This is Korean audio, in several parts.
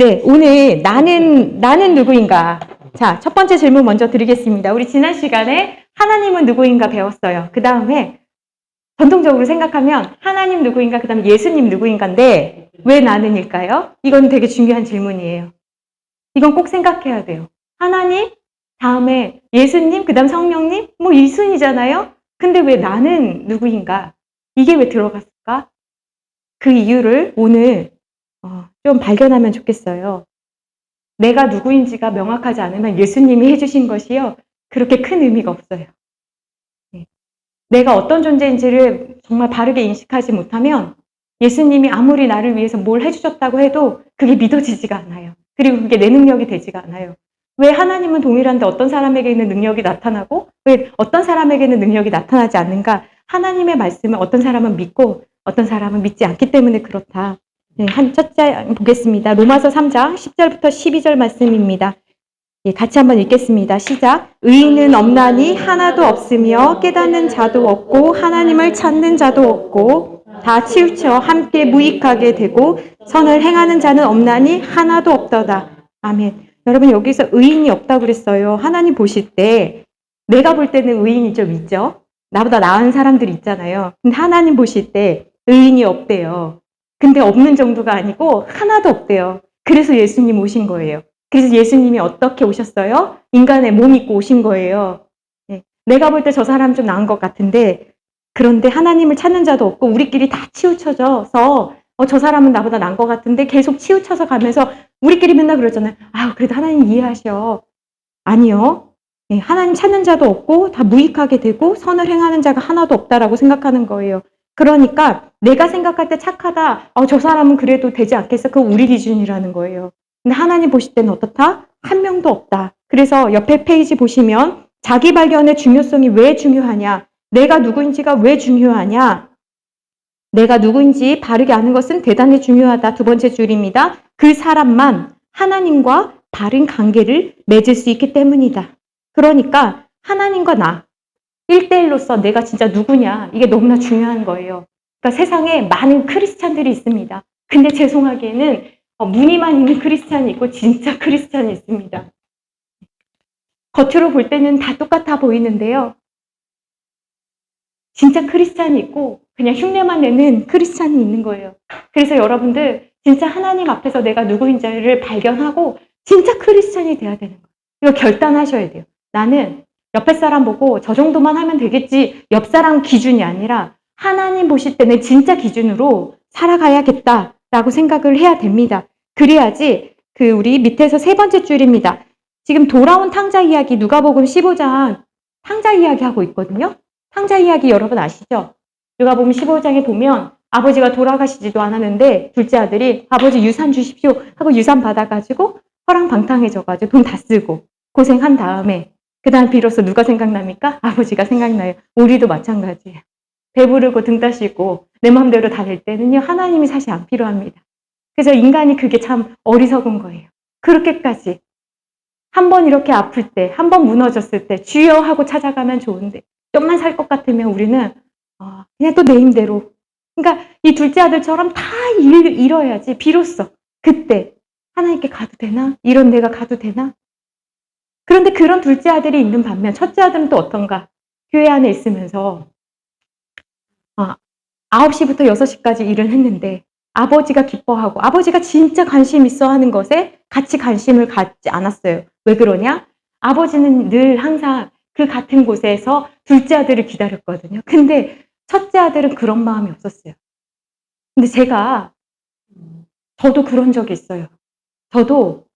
네, 오늘 나는 누구인가? 자, 첫 번째 질문 먼저 드리겠습니다. 우리 지난 시간에 하나님은 누구인가 배웠어요. 그 다음에 전통적으로 생각하면 하나님 누구인가, 그 다음에 예수님 누구인가인데 왜 나는일까요? 이건 되게 중요한 질문이에요. 이건 꼭 생각해야 돼요. 하나님, 다음에 예수님, 그 다음 성령님, 뭐 이 순이잖아요? 근데 왜 나는 누구인가? 이게 왜 들어갔을까? 그 이유를 오늘 좀 발견하면 좋겠어요. 내가 누구인지가 명확하지 않으면 예수님이 해주신 것이요, 그렇게 큰 의미가 없어요. 내가 어떤 존재인지를 정말 바르게 인식하지 못하면 예수님이 아무리 나를 위해서 뭘 해주셨다고 해도 그게 믿어지지가 않아요. 그리고 그게 내 능력이 되지가 않아요. 왜 하나님은 동일한데 어떤 사람에게는 능력이 나타나고 왜 어떤 사람에게는 능력이 나타나지 않는가? 하나님의 말씀을 어떤 사람은 믿고 어떤 사람은 믿지 않기 때문에 그렇다. 네, 첫째 보겠습니다. 로마서 3장 10절부터 12절 말씀입니다. 예, 같이 한번 읽겠습니다. 시작. 의인은 없나니 하나도 없으며 깨닫는 자도 없고 하나님을 찾는 자도 없고 다 치우쳐 함께 무익하게 되고 선을 행하는 자는 없나니 하나도 없도다. 아멘. 여러분, 여기서 의인이 없다고 그랬어요. 하나님 보실 때 내가 볼 때는 의인이 좀 있죠. 나보다 나은 사람들이 있잖아요. 근데 하나님 보실 때 의인이 없대요. 근데 없는 정도가 아니고 하나도 없대요. 그래서 예수님 오신 거예요. 그래서 예수님이 어떻게 오셨어요? 인간의 몸 입고 오신 거예요. 네. 내가 볼 때 저 사람 좀 나은 것 같은데, 그런데 하나님을 찾는 자도 없고 우리끼리 다 치우쳐져서 저 사람은 나보다 나은 것 같은데 계속 치우쳐서 가면서 우리끼리 맨날 그러잖아요. 아, 그래도 하나님 이해하셔. 아니요. 네, 하나님 찾는 자도 없고 다 무익하게 되고 선을 행하는 자가 하나도 없다라고 생각하는 거예요. 그러니까 내가 생각할 때 착하다. 저 사람은 그래도 되지 않겠어. 그거 우리 기준이라는 거예요. 근데 하나님 보실 때는 어떻다? 한 명도 없다. 그래서 옆에 페이지 보시면 자기 발견의 중요성이 왜 중요하냐? 내가 누구인지가 왜 중요하냐? 내가 누구인지 바르게 아는 것은 대단히 중요하다. 두 번째 줄입니다. 그 사람만 하나님과 바른 관계를 맺을 수 있기 때문이다. 그러니까 하나님과 나 1대1로서 내가 진짜 누구냐, 이게 너무나 중요한 거예요. 그러니까 세상에 많은 크리스찬들이 있습니다. 근데 죄송하게는 무늬만 있는 크리스찬이 있고 진짜 크리스찬이 있습니다. 겉으로 볼 때는 다 똑같아 보이는데요. 진짜 크리스찬이 있고 그냥 흉내만 내는 크리스찬이 있는 거예요. 그래서 여러분들 진짜 하나님 앞에서 내가 누구인지를 발견하고 진짜 크리스찬이 돼야 되는 거예요. 이거 결단하셔야 돼요. 나는 옆에 사람 보고 저 정도만 하면 되겠지, 옆 사람 기준이 아니라 하나님 보실 때는 진짜 기준으로 살아가야겠다라고 생각을 해야 됩니다. 그래야지 우리 밑에서 세 번째 줄입니다. 지금 돌아온 탕자 이야기, 누가복음 15장 탕자 이야기 하고 있거든요. 탕자 이야기 여러분 아시죠? 누가복음 15장에 보면 아버지가 돌아가시지도 않았는데 둘째 아들이 아버지 유산 주십시오 하고 유산 받아가지고 허랑방탕해져가지고 돈 다 쓰고 고생한 다음에 그 다음 비로소 누가 생각납니까? 아버지가 생각나요. 우리도 마찬가지예요. 배부르고 등 따시고 내 마음대로 다 될 때는요, 하나님이 사실 안 필요합니다. 그래서 인간이 그게 참 어리석은 거예요. 그렇게까지 한 번 이렇게 아플 때, 한 번 무너졌을 때 주여 하고 찾아가면 좋은데 좀만 살 것 같으면 우리는 그냥 또 내 힘대로. 그러니까 이 둘째 아들처럼 다 잃어야지 비로소 그때 하나님께 가도 되나? 이런 내가 가도 되나? 그런데 그런 둘째 아들이 있는 반면 첫째 아들은 또 어떤가? 교회 안에 있으면서 9시부터 6시까지 일을 했는데 아버지가 기뻐하고 아버지가 진짜 관심 있어 하는 것에 같이 관심을 갖지 않았어요. 왜 그러냐? 아버지는 늘 항상 그 같은 곳에서 둘째 아들을 기다렸거든요. 근데 첫째 아들은 그런 마음이 없었어요. 근데 저도 그런 적이 있어요. 저도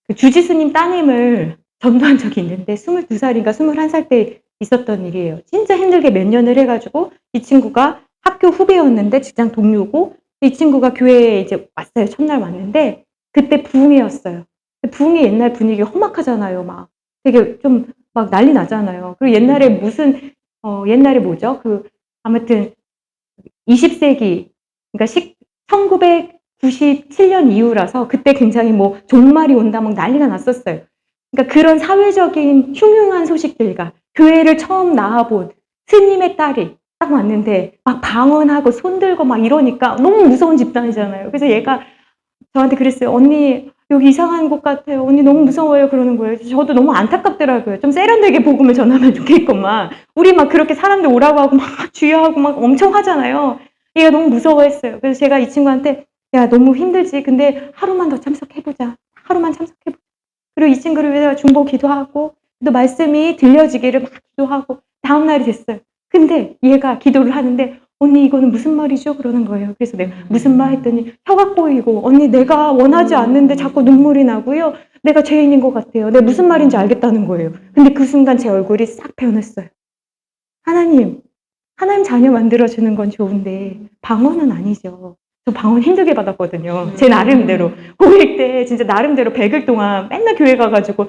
그 주지스님 따님을 전도한 적이 있는데 22살인가 21살 때 있었던 일이에요. 진짜 힘들게 몇 년을 해가지고 이 친구가 학교 후배였는데 직장 동료고 이 친구가 교회에 이제 왔어요. 첫날 왔는데 그때 부흥회였어요. 부흥회 옛날 분위기 험악하잖아요. 막 되게 좀 막 난리 나잖아요. 그리고 옛날에 옛날에 뭐죠? 아무튼 20세기, 그러니까 1997년 이후라서 그때 굉장히 뭐 종말이 온다 막 난리가 났었어요. 그러니까 그런 사회적인 흉흉한 소식들과 교회를 처음 나와본 스님의 딸이 딱 왔는데 막 방언하고 손들고 막 이러니까 너무 무서운 집단이잖아요. 그래서 얘가 저한테 그랬어요. 언니 여기 이상한 곳 같아요. 언니 너무 무서워요. 그러는 거예요. 저도 너무 안타깝더라고요. 좀 세련되게 복음을 전하면 좋겠구만. 우리 막 그렇게 사람들 오라고 하고 막 주의하고 막 엄청 하잖아요. 얘가 너무 무서워했어요. 그래서 제가 이 친구한테 야 너무 힘들지. 근데 하루만 더 참석해보자. 하루만 참석해보자. 그리고 이 친구를 위해서 중보 기도하고 또 말씀이 들려지기를 막 기도하고 다음 날이 됐어요. 근데 얘가 기도를 하는데 언니 이거는 무슨 말이죠? 그러는 거예요. 그래서 내가 무슨 말 했더니 혀가 꼬이고 언니 내가 원하지 않는데 자꾸 눈물이 나고요. 내가 죄인인 것 같아요. 내가 무슨 말인지 알겠다는 거예요. 근데 그 순간 제 얼굴이 싹 변했어요. 하나님 자녀 만들어주는 건 좋은데 방언은 아니죠. 저 방언 힘들게 받았거든요. 제 나름대로. 고1 때 진짜 나름대로 100일 동안 맨날 교회 가가지고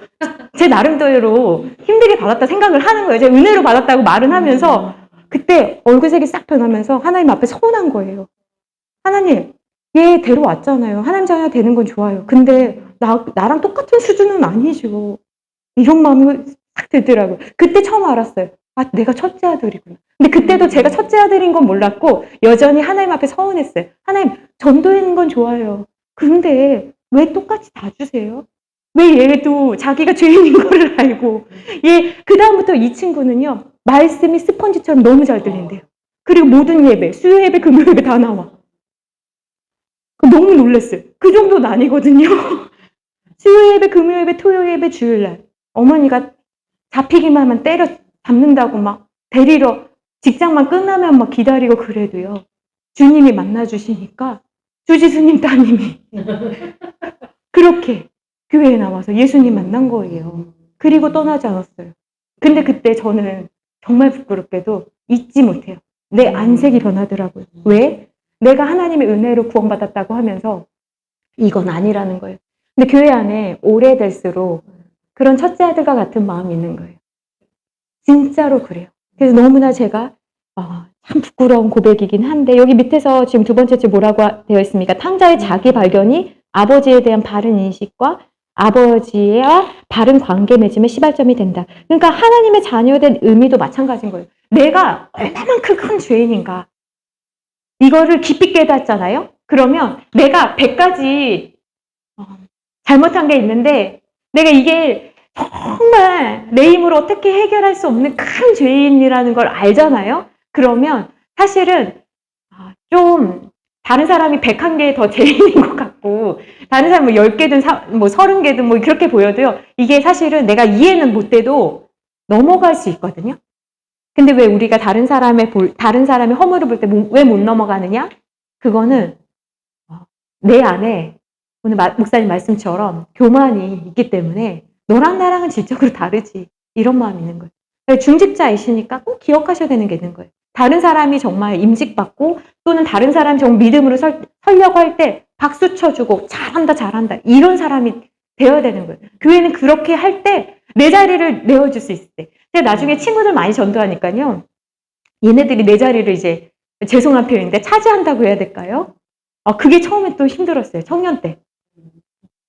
제 나름대로 힘들게 받았다 생각을 하는 거예요. 제가 은혜로 받았다고 말은 하면서 그때 얼굴색이 싹 변하면서 하나님 앞에 서운한 거예요. 하나님, 얘 데려왔잖아요. 하나님 자녀 되는 건 좋아요. 근데 나랑 똑같은 수준은 아니죠. 이런 마음이 싹 들더라고요. 그때 처음 알았어요. 아, 내가 첫째 아들이구나. 근데 그때도 제가 첫째 아들인 건 몰랐고 여전히 하나님 앞에 서운했어요. 하나님, 전도하는 건 좋아요. 근데 왜 똑같이 다 주세요? 왜 얘도 자기가 죄인인 걸 알고 그다음부터 이 친구는요. 말씀이 스펀지처럼 너무 잘 들린대요. 그리고 모든 예배, 수요 예배, 금요 예배 다 나와. 너무 놀랐어요. 그 정도는 아니거든요. 수요 예배, 금요 예배, 토요 예배, 주일날 어머니가 잡히기만 하면 때려 잡는다고 막 데리러 직장만 끝나면 막 기다리고 그래도요. 주님이 만나주시니까 주지스님 따님이 그렇게 교회에 나와서 예수님 만난 거예요. 그리고 떠나지 않았어요. 근데 그때 저는 정말 부끄럽게도 잊지 못해요. 내 안색이 변하더라고요. 왜? 내가 하나님의 은혜로 구원받았다고 하면서 이건 아니라는 거예요. 근데 교회 안에 오래될수록 그런 첫째 아들과 같은 마음이 있는 거예요. 진짜로 그래요. 그래서 너무나 제가 참 부끄러운 고백이긴 한데 여기 밑에서 지금 두 번째 줄 뭐라고 되어 있습니까? 탕자의 자기 발견이 아버지에 대한 바른 인식과 아버지와 바른 관계 맺음의 시발점이 된다. 그러니까 하나님의 자녀된 의미도 마찬가지인 거예요. 내가 얼마만큼 큰 죄인인가. 이거를 깊이 깨닫잖아요. 그러면 내가 100가지 잘못한 게 있는데 내가 이게 정말 내 힘으로 어떻게 해결할 수 없는 큰 죄인이라는 걸 알잖아요. 그러면 사실은 좀 다른 사람이 101개 더 죄인인 것 같고 다른 사람 뭐 10개든 뭐 30개든 뭐 그렇게 보여도요. 이게 사실은 내가 이해는 못해도 넘어갈 수 있거든요. 근데 왜 우리가 다른 사람의 허물을 볼 때 왜 못 넘어가느냐? 그거는 내 안에 오늘 목사님 말씀처럼 교만이 있기 때문에 너랑 나랑은 질적으로 다르지. 이런 마음이 있는 거예요. 중직자이시니까 꼭 기억하셔야 되는 게 있는 거예요. 다른 사람이 정말 임직받고 또는 다른 사람이 정말 믿음으로 서려고 할 때 박수 쳐주고 잘한다 이런 사람이 되어야 되는 거예요. 교회는 그렇게 할 때 내 자리를 내어줄 수 있을 때. 제가 나중에 친구들 많이 전도하니까요. 얘네들이 내 자리를 이제 죄송한 표현인데 차지한다고 해야 될까요? 그게 처음에 또 힘들었어요. 청년 때.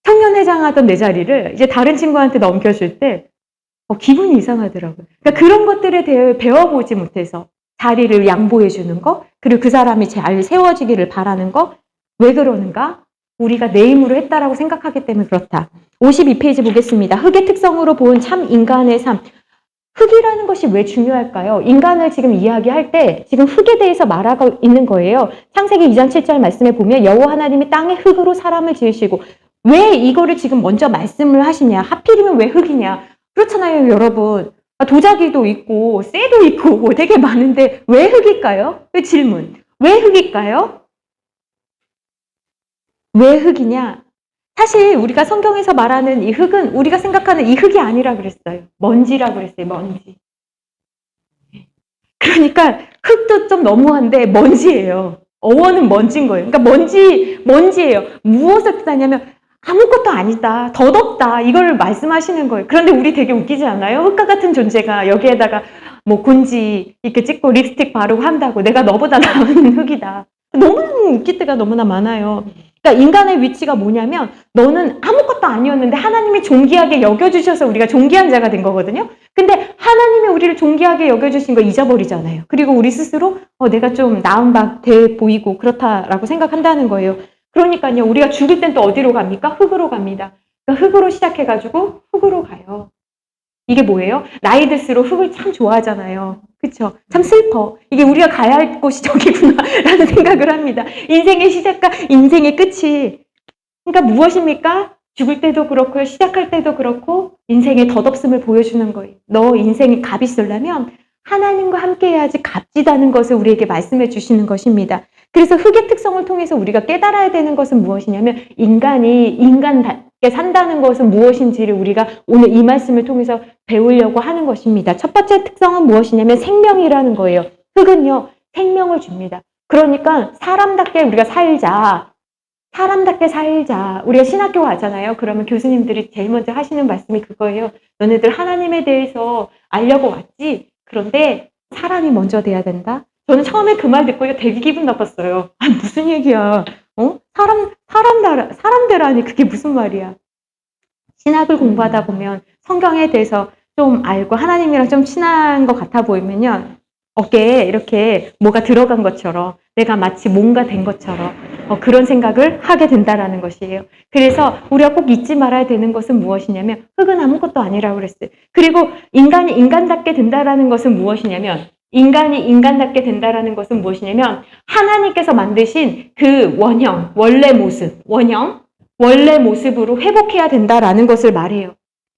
청년회장 하던 내 자리를 이제 다른 친구한테 넘겨줄 때 기분이 이상하더라고요. 그러니까 그런 것들에 대해 배워보지 못해서 자리를 양보해 주는 거, 그리고 그 사람이 잘 세워지기를 바라는 거, 왜 그러는가? 우리가 내 힘으로 했다라고 생각하기 때문에 그렇다. 52페이지 보겠습니다. 흙의 특성으로 본 참 인간의 삶. 흙이라는 것이 왜 중요할까요? 인간을 지금 이야기할 때 지금 흙에 대해서 말하고 있는 거예요. 창세기 2장 7절 말씀에 보면 여호와 하나님이 땅의 흙으로 사람을 지으시고 왜 이거를 지금 먼저 말씀을 하시냐? 하필이면 왜 흙이냐? 그렇잖아요, 여러분. 도자기도 있고 쇠도 있고 되게 많은데 왜 흙일까요? 그 질문. 왜 흙일까요? 왜 흙이냐? 사실 우리가 성경에서 말하는 이 흙은 우리가 생각하는 이 흙이 아니라 그랬어요. 먼지라 그랬어요. 먼지. 그러니까 흙도 좀 너무한데 먼지예요. 어원은 먼지인 거예요. 그러니까 먼지예요. 무엇을 뜻하냐면 아무것도 아니다. 덧없다. 이걸 말씀하시는 거예요. 그런데 우리 되게 웃기지 않아요? 흙과 같은 존재가 여기에다가 뭐 곤지 이렇게 찍고 립스틱 바르고 한다고 내가 너보다 나은 흙이다. 너무너무 웃길 때가 너무나 많아요. 그러니까 인간의 위치가 뭐냐면 너는 아무것도 아니었는데 하나님이 존귀하게 여겨주셔서 우리가 존귀한 자가 된 거거든요. 근데 하나님이 우리를 존귀하게 여겨주신 거 잊어버리잖아요. 그리고 우리 스스로 내가 좀 나은 바 돼 보이고 그렇다라고 생각한다는 거예요. 그러니까요, 우리가 죽을 땐 또 어디로 갑니까? 흙으로 갑니다. 그러니까 흙으로 시작해가지고 흙으로 가요. 이게 뭐예요? 나이 들수록 흙을 참 좋아하잖아요. 그쵸? 참 슬퍼. 이게 우리가 가야 할 곳이 저기구나 라는 생각을 합니다. 인생의 시작과 인생의 끝이. 그러니까 무엇입니까? 죽을 때도 그렇고요. 시작할 때도 그렇고 인생의 덧없음을 보여주는 거예요. 너 인생이 값이 있으려면 하나님과 함께 해야지 값지다는 것을 우리에게 말씀해 주시는 것입니다. 그래서 흙의 특성을 통해서 우리가 깨달아야 되는 것은 무엇이냐면 인간이 인간답게 산다는 것은 무엇인지를 우리가 오늘 이 말씀을 통해서 배우려고 하는 것입니다. 첫 번째 특성은 무엇이냐면 생명이라는 거예요. 흙은요, 생명을 줍니다. 그러니까 사람답게 우리가 살자. 사람답게 살자. 우리가 신학교 가잖아요. 그러면 교수님들이 제일 먼저 하시는 말씀이 그거예요. 너네들 하나님에 대해서 알려고 왔지? 그런데 사람이 먼저 돼야 된다? 저는 처음에 그 말 듣고 되게 기분 나빴어요. 아, 무슨 얘기야. 사람되라니 그게 무슨 말이야. 신학을 공부하다 보면 성경에 대해서 좀 알고 하나님이랑 좀 친한 것 같아 보이면요. 어깨에 이렇게 뭐가 들어간 것처럼 내가 마치 뭔가 된 것처럼 그런 생각을 하게 된다라는 것이에요. 그래서 우리가 꼭 잊지 말아야 되는 것은 무엇이냐면 흙은 아무것도 아니라고 그랬어요. 그리고 인간이 인간답게 된다라는 것은 무엇이냐면 인간이 인간답게 된다라는 것은 무엇이냐면 하나님께서 만드신 그 원형, 원래 모습, 원래 모습으로 회복해야 된다라는 것을 말해요.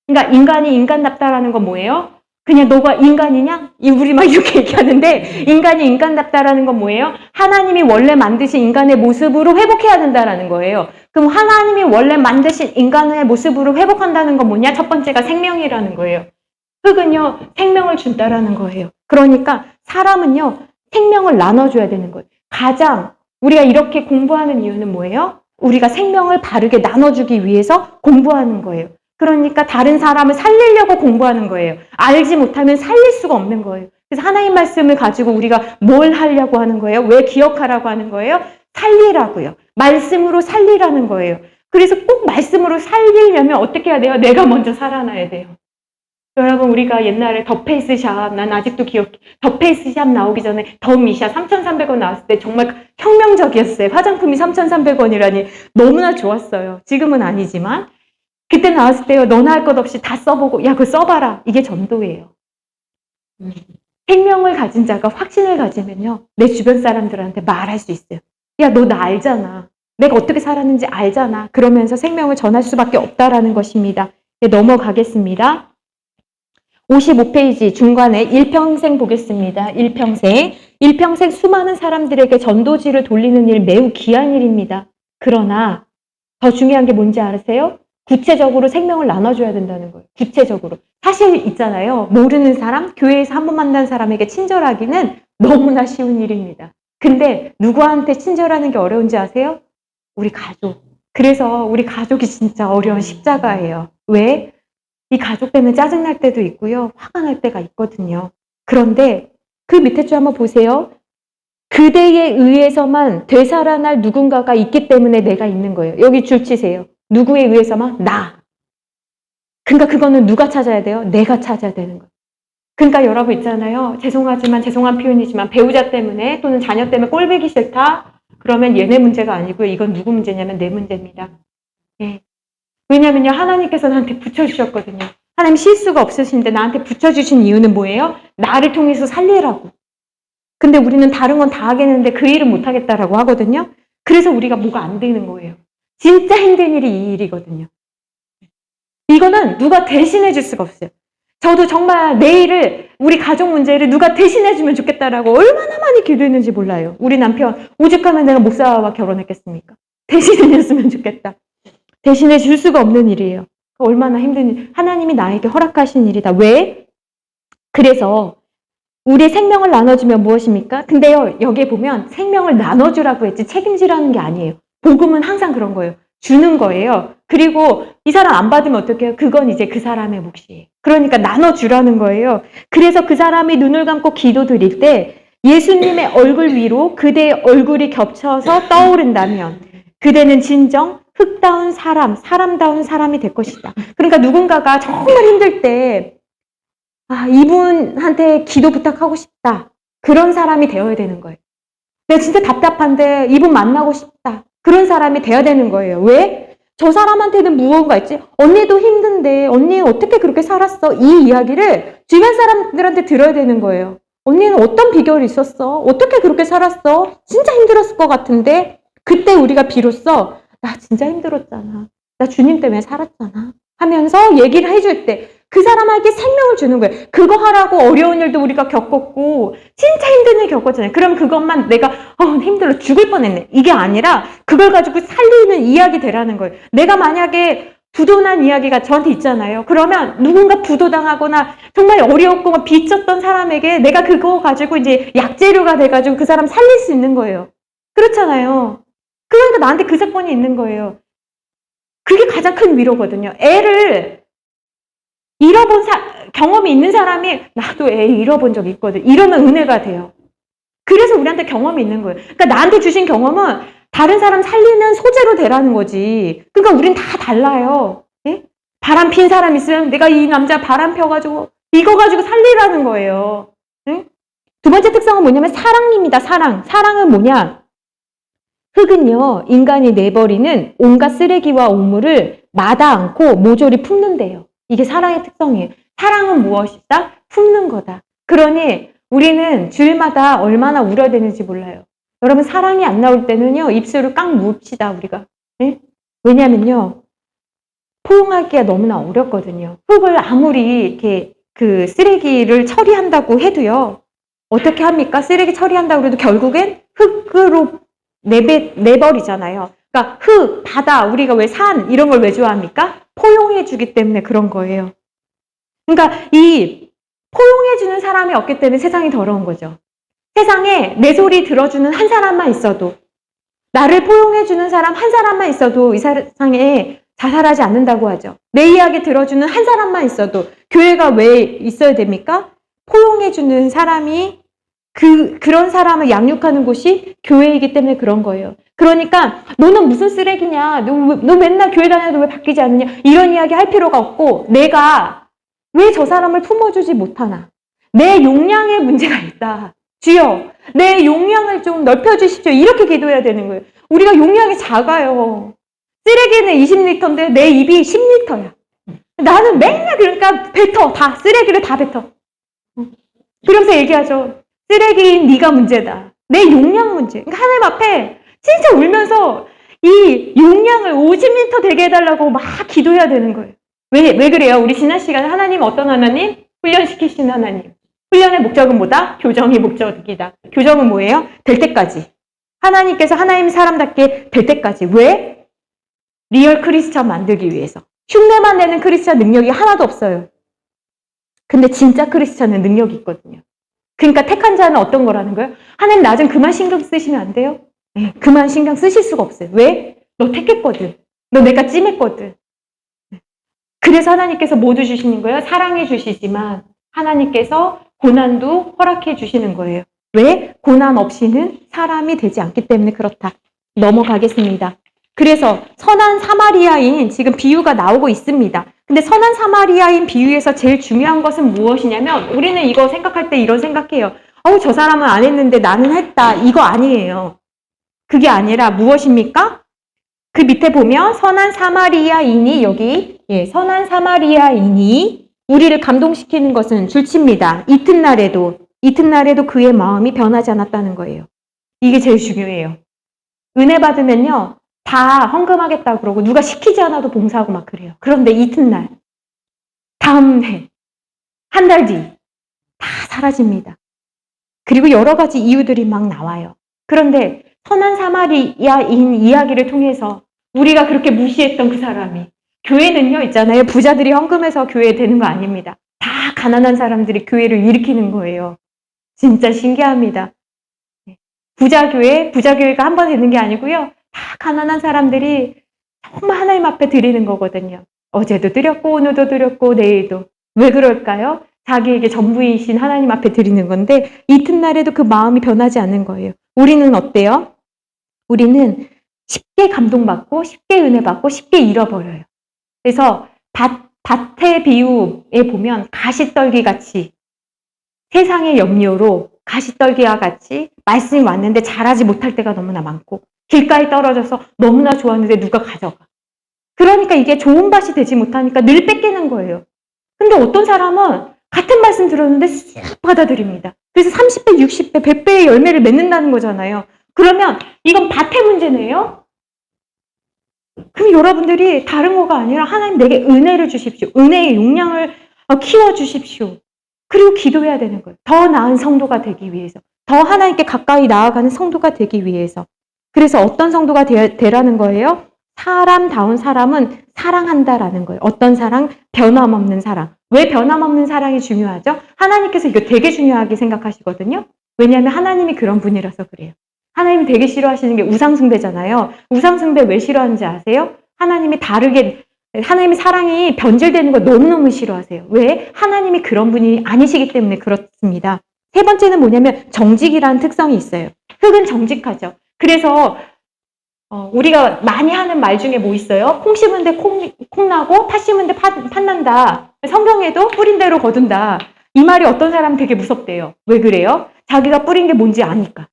그러니까 인간이 인간답다라는 건 뭐예요? 그냥 너가 인간이냐? 우리 막 이렇게 얘기하는데 인간이 인간답다라는 건 뭐예요? 하나님이 원래 만드신 인간의 모습으로 회복해야 된다라는 거예요. 그럼 하나님이 원래 만드신 인간의 모습으로 회복한다는 건 뭐냐? 첫 번째가 생명이라는 거예요. 흙은요, 생명을 준다라는 거예요. 그러니까 사람은요, 생명을 나눠줘야 되는 거예요. 가장 우리가 이렇게 공부하는 이유는 뭐예요? 우리가 생명을 바르게 나눠주기 위해서 공부하는 거예요. 그러니까 다른 사람을 살리려고 공부하는 거예요. 알지 못하면 살릴 수가 없는 거예요. 그래서 하나님 말씀을 가지고 우리가 뭘 하려고 하는 거예요? 왜 기억하라고 하는 거예요? 살리라고요. 말씀으로 살리라는 거예요. 그래서 꼭 말씀으로 살리려면 어떻게 해야 돼요? 내가 먼저 살아나야 돼요. 여러분, 우리가 옛날에 더 페이스샵, 난 아직도 기억해. 더 페이스샵 나오기 전에 더 미샤 3,300원 나왔을 때 정말 혁명적이었어요. 화장품이 3,300원이라니 너무나 좋았어요. 지금은 아니지만. 그때 나왔을 때요, 너나 할 것 없이 다 써보고, 야, 그거 써봐라. 이게 전도예요. 생명을 가진 자가 확신을 가지면요, 내 주변 사람들한테 말할 수 있어요. 야, 너 나 알잖아. 내가 어떻게 살았는지 알잖아. 그러면서 생명을 전할 수밖에 없다라는 것입니다. 네, 넘어가겠습니다. 55페이지 중간에 일평생 보겠습니다. 일평생 수많은 사람들에게 전도지를 돌리는 일 매우 귀한 일입니다. 그러나 더 중요한 게 뭔지 아세요? 구체적으로 생명을 나눠줘야 된다는 거예요. 구체적으로. 사실 있잖아요. 모르는 사람, 교회에서 한 번 만난 사람에게 친절하기는 너무나 쉬운 일입니다. 근데 누구한테 친절하는 게 어려운지 아세요? 우리 가족. 그래서 우리 가족이 진짜 어려운 십자가예요. 왜? 이 가족 때문에 짜증날 때도 있고요. 화가 날 때가 있거든요. 그런데 그 밑에 줄 한번 보세요. 그대에 의해서만 되살아날 누군가가 있기 때문에 내가 있는 거예요. 여기 줄 치세요. 누구에 의해서만? 나. 그러니까 그거는 누가 찾아야 돼요? 내가 찾아야 되는 거예요. 그러니까 여러분 있잖아요. 죄송한 표현이지만 배우자 때문에 또는 자녀 때문에 꼴보기 싫다? 그러면 얘네 문제가 아니고요. 이건 누구 문제냐면 내 문제입니다. 예. 왜냐면요. 하나님께서 나한테 붙여주셨거든요. 하나님 실수가 없으신데 나한테 붙여주신 이유는 뭐예요? 나를 통해서 살리라고. 근데 우리는 다른 건 다 하겠는데 그 일은 못 하겠다라고 하거든요. 그래서 우리가 뭐가 안 되는 거예요. 진짜 힘든 일이 이 일이거든요. 이거는 누가 대신해 줄 수가 없어요. 저도 정말 내일을 우리 가족 문제를 누가 대신해 주면 좋겠다라고 얼마나 많이 기도했는지 몰라요. 우리 남편 오죽하면 내가 목사와 결혼했겠습니까? 대신해 줬으면 좋겠다. 대신해 줄 수가 없는 일이에요. 얼마나 힘든 일. 하나님이 나에게 허락하신 일이다. 왜? 그래서 우리 생명을 나눠주면 무엇입니까? 근데요, 여기에 보면 생명을 나눠주라고 했지 책임지라는 게 아니에요. 복음은 항상 그런 거예요. 주는 거예요. 그리고 이 사람 안 받으면 어떻게 해요? 그건 이제 그 사람의 몫이에요. 그러니까 나눠주라는 거예요. 그래서 그 사람이 눈을 감고 기도 드릴 때 예수님의 얼굴 위로 그대의 얼굴이 겹쳐서 떠오른다면 그대는 진정 흙다운 사람다운 사람이 될 것이다. 그러니까 누군가가 정말 힘들 때 이분한테 기도 부탁하고 싶다. 그런 사람이 되어야 되는 거예요. 내가 진짜 답답한데 이분 만나고 싶다. 그런 사람이 돼야 되는 거예요. 왜? 저 사람한테는 무언가 있지? 언니도 힘든데 언니는 어떻게 그렇게 살았어? 이 이야기를 주변 사람들한테 들어야 되는 거예요. 언니는 어떤 비결이 있었어? 어떻게 그렇게 살았어? 진짜 힘들었을 것 같은데 그때 우리가 비로소 나 진짜 힘들었잖아. 나 주님 때문에 살았잖아. 하면서 얘기를 해줄 때 그 사람에게 생명을 주는 거예요. 그거 하라고 어려운 일도 우리가 겪었고 진짜 힘든 일 겪었잖아요. 그럼 그것만 내가 힘들어 죽을 뻔했네. 이게 아니라 그걸 가지고 살리는 이야기 되라는 거예요. 내가 만약에 부도난 이야기가 저한테 있잖아요. 그러면 누군가 부도당하거나 정말 어려웠고 막 빚졌던 사람에게 내가 그거 가지고 이제 약재료가 돼가지고 그 사람 살릴 수 있는 거예요. 그렇잖아요. 그러니까 나한테 그 사건이 있는 거예요. 그게 가장 큰 위로거든요. 애를 잃어본 경험이 있는 사람이 나도 애 잃어본 적 있거든. 이러면 은혜가 돼요. 그래서 우리한테 경험이 있는 거예요. 그러니까 나한테 주신 경험은 다른 사람 살리는 소재로 되라는 거지. 그러니까 우린 다 달라요. 예? 바람 핀 사람 있으면 내가 이 남자 바람 펴가지고 이거 가지고 살리라는 거예요. 예? 두 번째 특성은 뭐냐면 사랑입니다. 사랑. 사랑은 뭐냐? 흙은요, 인간이 내버리는 온갖 쓰레기와 오물을 마다 않고 모조리 품는데요. 이게 사랑의 특성이에요. 사랑은 무엇이다? 품는 거다. 그러니 우리는 주일마다 얼마나 울어야 되는지 몰라요. 여러분 사랑이 안 나올 때는요. 입술을 깡 뭅시다 우리가. 네? 왜냐면요. 포용하기가 너무나 어렵거든요. 흙을 아무리 이렇게 그 쓰레기를 처리한다고 해도요. 어떻게 합니까? 쓰레기 처리한다고 해도 결국엔 흙으로 내버리잖아요. 그러니까 흙, 바다, 우리가 왜 산 이런 걸 왜 좋아합니까? 포용해주기 때문에 그런 거예요. 그러니까 이 포용해주는 사람이 없기 때문에 세상이 더러운 거죠. 세상에 내 소리 들어주는 한 사람만 있어도 나를 포용해주는 사람 한 사람만 있어도 이 세상에 자살하지 않는다고 하죠. 내 이야기 들어주는 한 사람만 있어도 교회가 왜 있어야 됩니까? 포용해주는 사람이 그런 사람을 양육하는 곳이 교회이기 때문에 그런 거예요. 그러니까 너는 무슨 쓰레기냐? 너 맨날 교회 다녀도 왜 바뀌지 않느냐? 이런 이야기 할 필요가 없고 내가 왜 저 사람을 품어주지 못하나? 내 용량에 문제가 있다. 주여, 내 용량을 좀 넓혀주십시오. 이렇게 기도해야 되는 거예요. 우리가 용량이 작아요. 쓰레기는 20리터인데 내 입이 10리터야. 나는 맨날 그러니까 뱉어. 다 쓰레기를 다 뱉어. 그러면서 얘기하죠. 쓰레기인 네가 문제다. 내 용량 문제. 그러니까 하나님 앞에 진짜 울면서 이 용량을 50리터 되게 해달라고 막 기도해야 되는 거예요. 왜 그래요? 우리 지난 시간에 하나님 어떤 하나님? 훈련시키시는 하나님. 훈련의 목적은 뭐다? 교정의 목적이다. 교정은 뭐예요? 될 때까지. 하나님께서 하나님 사람답게 될 때까지. 왜? 리얼 크리스찬 만들기 위해서. 흉내만 내는 크리스찬 능력이 하나도 없어요. 근데 진짜 크리스찬은 능력이 있거든요. 그러니까 택한 자는 어떤 거라는 거예요? 하나님 나 좀 그만 신경 쓰시면 안 돼요? 네, 그만 신경 쓰실 수가 없어요. 왜? 너 택했거든. 너 내가 찜했거든. 그래서 하나님께서 모두 주시는 거예요. 사랑해 주시지만 하나님께서 고난도 허락해 주시는 거예요. 왜? 고난 없이는 사람이 되지 않기 때문에 그렇다. 넘어가겠습니다. 그래서 선한 사마리아인 지금 비유가 나오고 있습니다. 근데 선한 사마리아인 비유에서 제일 중요한 것은 무엇이냐면 우리는 이거 생각할 때 이런 생각해요. 저 사람은 안 했는데 나는 했다. 이거 아니에요. 그게 아니라 무엇입니까? 그 밑에 보면 선한 사마리아인이 여기 선한 사마리아인이 우리를 감동시키는 것은 줄칩니다. 이튿날에도 그의 마음이 변하지 않았다는 거예요. 이게 제일 중요해요. 은혜 받으면요. 다 헌금하겠다 그러고 누가 시키지 않아도 봉사하고 막 그래요. 그런데 이튿날, 다음 해, 한 달 뒤 다 사라집니다. 그리고 여러 가지 이유들이 막 나와요. 그런데 선한 사마리아인 이야기를 통해서 우리가 그렇게 무시했던 그 사람이 교회는요 있잖아요. 부자들이 헌금해서 교회 되는 거 아닙니다. 다 가난한 사람들이 교회를 일으키는 거예요. 진짜 신기합니다. 부자교회가 한 번 되는 게 아니고요. 다 가난한 사람들이 정말 하나님 앞에 드리는 거거든요. 어제도 드렸고 오늘도 드렸고 내일도. 왜 그럴까요? 자기에게 전부이신 하나님 앞에 드리는 건데 이튿날에도 그 마음이 변하지 않는 거예요. 우리는 어때요? 우리는 쉽게 감동받고 쉽게 은혜 받고 쉽게 잃어버려요. 그래서 밭의 비유에 보면 가시떨기 같이 세상의 염려로 가시떨기와 같이 말씀이 왔는데 자라지 못할 때가 너무나 많고 길가에 떨어져서 너무나 좋았는데 누가 가져가. 그러니까 이게 좋은 밭이 되지 못하니까 늘 뺏기는 거예요. 근데 어떤 사람은 같은 말씀 들었는데 쓱 받아들입니다. 그래서 30배, 60배, 100배의 열매를 맺는다는 거잖아요. 그러면 이건 밭의 문제네요? 그럼 여러분들이 다른 거가 아니라 하나님 내게 은혜를 주십시오. 은혜의 용량을 키워주십시오. 그리고 기도해야 되는 거예요. 더 나은 성도가 되기 위해서. 더 하나님께 가까이 나아가는 성도가 되기 위해서. 그래서 어떤 성도가 되라는 거예요? 사람다운 사람은 사랑한다라는 거예요. 어떤 사랑? 변함없는 사랑. 왜 변함없는 사랑이 중요하죠? 하나님께서 이거 되게 중요하게 생각하시거든요. 왜냐하면 하나님이 그런 분이라서 그래요. 하나님이 되게 싫어하시는 게 우상숭배잖아요. 우상숭배 왜 싫어하는지 아세요? 하나님이 하나님의 사랑이 변질되는 걸 너무너무 싫어하세요. 왜? 하나님이 그런 분이 아니시기 때문에 그렇습니다. 세 번째는 뭐냐면 정직이라는 특성이 있어요. 흙은 정직하죠. 그래서 우리가 많이 하는 말 중에 뭐 있어요? 콩 심은 데 콩 나고 팥 심은 데 팥 난다. 성경에도 뿌린 대로 거둔다. 이 말이 어떤 사람은 되게 무섭대요. 왜 그래요? 자기가 뿌린 게 뭔지 아니까.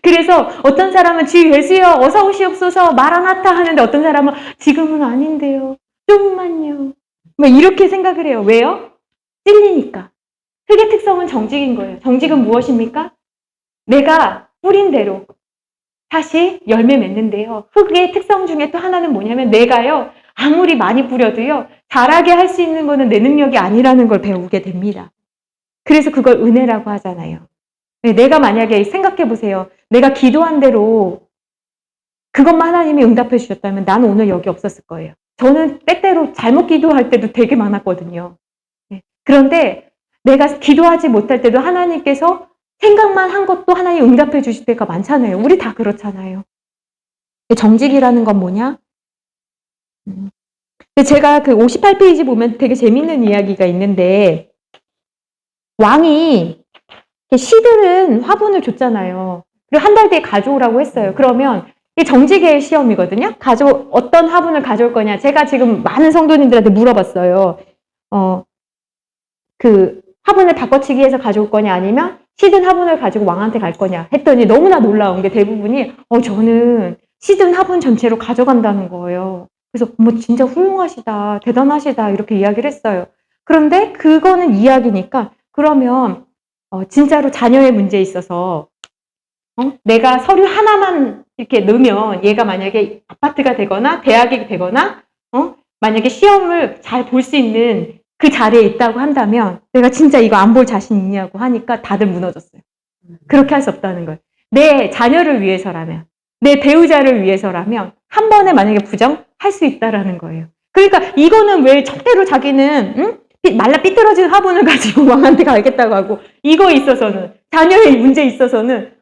그래서 어떤 사람은 주 예수여 어서 오시옵소서 마라나타 하는데 어떤 사람은 지금은 아닌데요. 좀만요. 뭐 이렇게 생각을 해요. 왜요? 찔리니까. 흙의 특성은 정직인 거예요. 정직은 무엇입니까? 내가 뿌린 대로 다시 열매 맺는데요. 흙의 특성 중에 또 하나는 뭐냐면 내가요. 아무리 많이 뿌려도요. 자라게 할 수 있는 거는 내 능력이 아니라는 걸 배우게 됩니다. 그래서 그걸 은혜라고 하잖아요. 내가 만약에 생각해 보세요. 내가 기도한 대로 그것만 하나님이 응답해 주셨다면 나는 오늘 여기 없었을 거예요. 저는 때때로 잘못 기도할 때도 되게 많았거든요. 그런데 내가 기도하지 못할 때도 하나님께서 생각만 한 것도 하나님 응답해 주실 때가 많잖아요. 우리 다 그렇잖아요. 정직이라는 건 뭐냐? 제가 그 58페이지 보면 되게 재밌는 이야기가 있는데 왕이 시들은 화분을 줬잖아요. 그리고 한 달 뒤에 가져오라고 했어요. 그러면 이게 정직의 시험이거든요. 어떤 화분을 가져올 거냐. 제가 지금 많은 성도님들한테 물어봤어요. 그 화분을 바꿔치기해서 가져올 거냐 아니면 시든 화분을 가지고 왕한테 갈 거냐 했더니 너무나 놀라운 게 대부분이 저는 시든 화분 전체로 가져간다는 거예요. 그래서 진짜 훌륭하시다, 대단하시다 이렇게 이야기를 했어요. 그런데 그거는 이야기니까 그러면 진짜로 자녀의 문제에 있어서 내가 서류 하나만 이렇게 넣으면 얘가 만약에 아파트가 되거나 대학이 되거나 만약에 시험을 잘 볼 수 있는 그 자리에 있다고 한다면 내가 진짜 이거 안 볼 자신 있냐고 하니까 다들 무너졌어요. 그렇게 할 수 없다는 거예요. 내 자녀를 위해서라면 내 배우자를 위해서라면 한 번에 만약에 부정할 수 있다라는 거예요. 그러니까 이거는 왜 절대로 자기는 말라 삐뚤어진 화분을 가지고 왕한테 가겠다고 하고 이거에 있어서는 자녀의 문제에 있어서는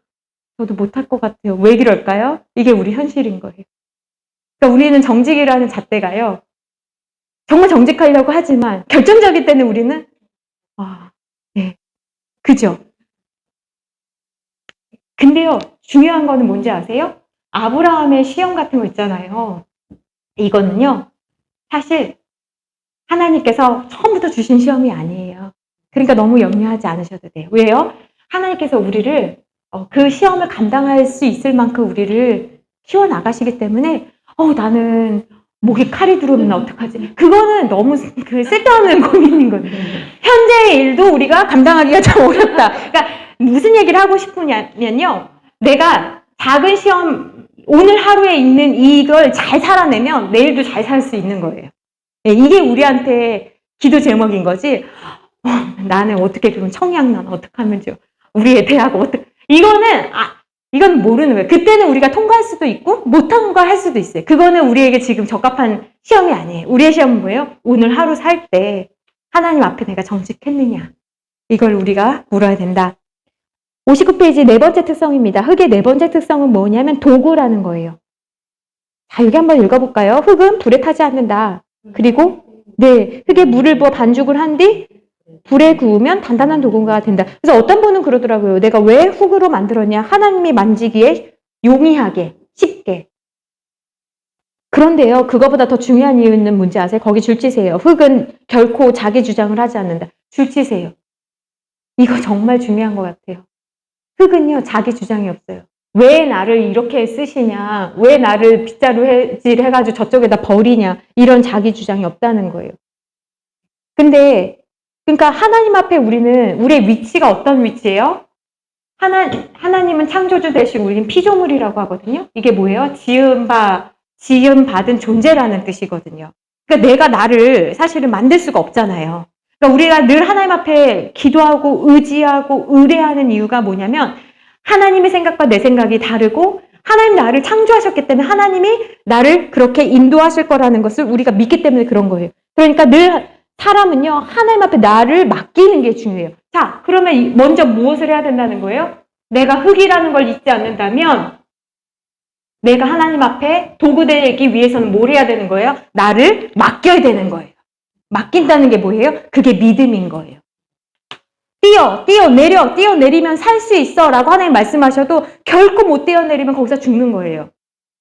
저도 못할 것 같아요. 왜 그럴까요? 이게 우리 현실인 거예요. 그러니까 우리는 정직이라는 잣대가요. 정말 정직하려고 하지만 결정적일 때는 우리는 네, 그죠? 근데요, 중요한 거는 뭔지 아세요? 아브라함의 시험 같은 거 있잖아요. 이거는요, 사실 하나님께서 처음부터 주신 시험이 아니에요. 그러니까 너무 염려하지 않으셔도 돼요. 왜요? 하나님께서 우리를 그 시험을 감당할 수 있을 만큼 우리를 키워나가시기 때문에 나는 목에 칼이 들어오면 어떡하지? 그거는 너무 쓸데없는 고민인 거예요. 현재의 일도 우리가 감당하기가 참 어렵다. 그러니까 무슨 얘기를 하고 싶으냐면요. 내가 작은 시험, 오늘 하루에 있는 이걸 잘 살아내면 내일도 잘 살 수 있는 거예요. 이게 우리한테 기도 제목인 거지. 나는 어떻게 그러면 청약난 어떡하면 좋아? 우리의 대학 이건 모르는 거예요. 그때는 우리가 통과할 수도 있고 못 통과할 수도 있어요. 그거는 우리에게 지금 적합한 시험이 아니에요. 우리의 시험은 뭐예요? 오늘 하루 살 때 하나님 앞에 내가 정직했느냐. 이걸 우리가 물어야 된다. 59페이지 네 번째 특성입니다. 흙의 네 번째 특성은 뭐냐면 도구라는 거예요. 자, 여기 한번 읽어볼까요? 흙은 불에 타지 않는다. 그리고 흙에 물을 부어 반죽을 한 뒤 불에 구우면 단단한 도구가 된다. 그래서 어떤 분은 그러더라고요. 내가 왜 흙으로 만들었냐? 하나님이 만지기에 용이하게, 쉽게. 그런데요, 그거보다 더 중요한 이유는 뭔지 아세요? 거기 줄치세요. 흙은 결코 자기 주장을 하지 않는다. 줄치세요. 이거 정말 중요한 것 같아요. 흙은요, 자기 주장이 없어요. 왜 나를 이렇게 쓰시냐, 왜 나를 빗자루 해가지고 저쪽에다 버리냐, 이런 자기 주장이 없다는 거예요. 근데 그러니까 하나님 앞에 우리의 위치가 어떤 위치예요? 하나님은 창조주 대신 우리는 피조물이라고 하거든요. 이게 뭐예요? 지음받은 존재라는 뜻이거든요. 그러니까 내가 나를 사실은 만들 수가 없잖아요. 그러니까 우리가 늘 하나님 앞에 기도하고 의지하고 의뢰하는 이유가 뭐냐면 하나님의 생각과 내 생각이 다르고 하나님 나를 창조하셨기 때문에 하나님이 나를 그렇게 인도하실 거라는 것을 우리가 믿기 때문에 그런 거예요. 그러니까 늘 사람은요, 하나님 앞에 나를 맡기는 게 중요해요. 자, 그러면 먼저 무엇을 해야 된다는 거예요? 내가 흙이라는 걸 잊지 않는다면 내가 하나님 앞에 도구되기 위해서는 뭘 해야 되는 거예요? 나를 맡겨야 되는 거예요. 맡긴다는 게 뭐예요? 그게 믿음인 거예요. 뛰어내리면 살 수 있어 라고 하나님 말씀하셔도 결코 못 뛰어내리면 거기서 죽는 거예요.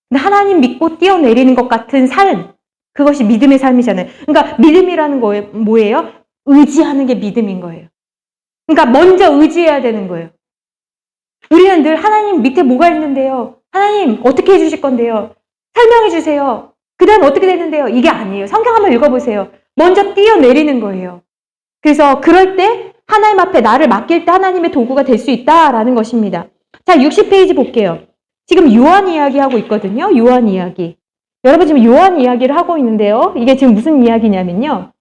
근데 하나님 믿고 뛰어내리는 것 같은 삶, 그것이 믿음의 삶이잖아요. 그러니까 믿음이라는 거에 뭐예요? 의지하는 게 믿음인 거예요. 그러니까 먼저 의지해야 되는 거예요. 우리는 늘 하나님 밑에 뭐가 있는데요? 하나님 어떻게 해주실 건데요? 설명해 주세요. 그 다음 어떻게 되는데요? 이게 아니에요. 성경 한번 읽어보세요. 먼저 뛰어내리는 거예요. 그래서 그럴 때 하나님 앞에 나를 맡길 때 하나님의 도구가 될 수 있다라는 것입니다. 자, 60페이지 볼게요. 지금 요한 이야기 하고 있거든요. 요한 이야기. 여러분 지금 요한 이야기를 하고 있는데요. 이게 지금 무슨 이야기냐면요.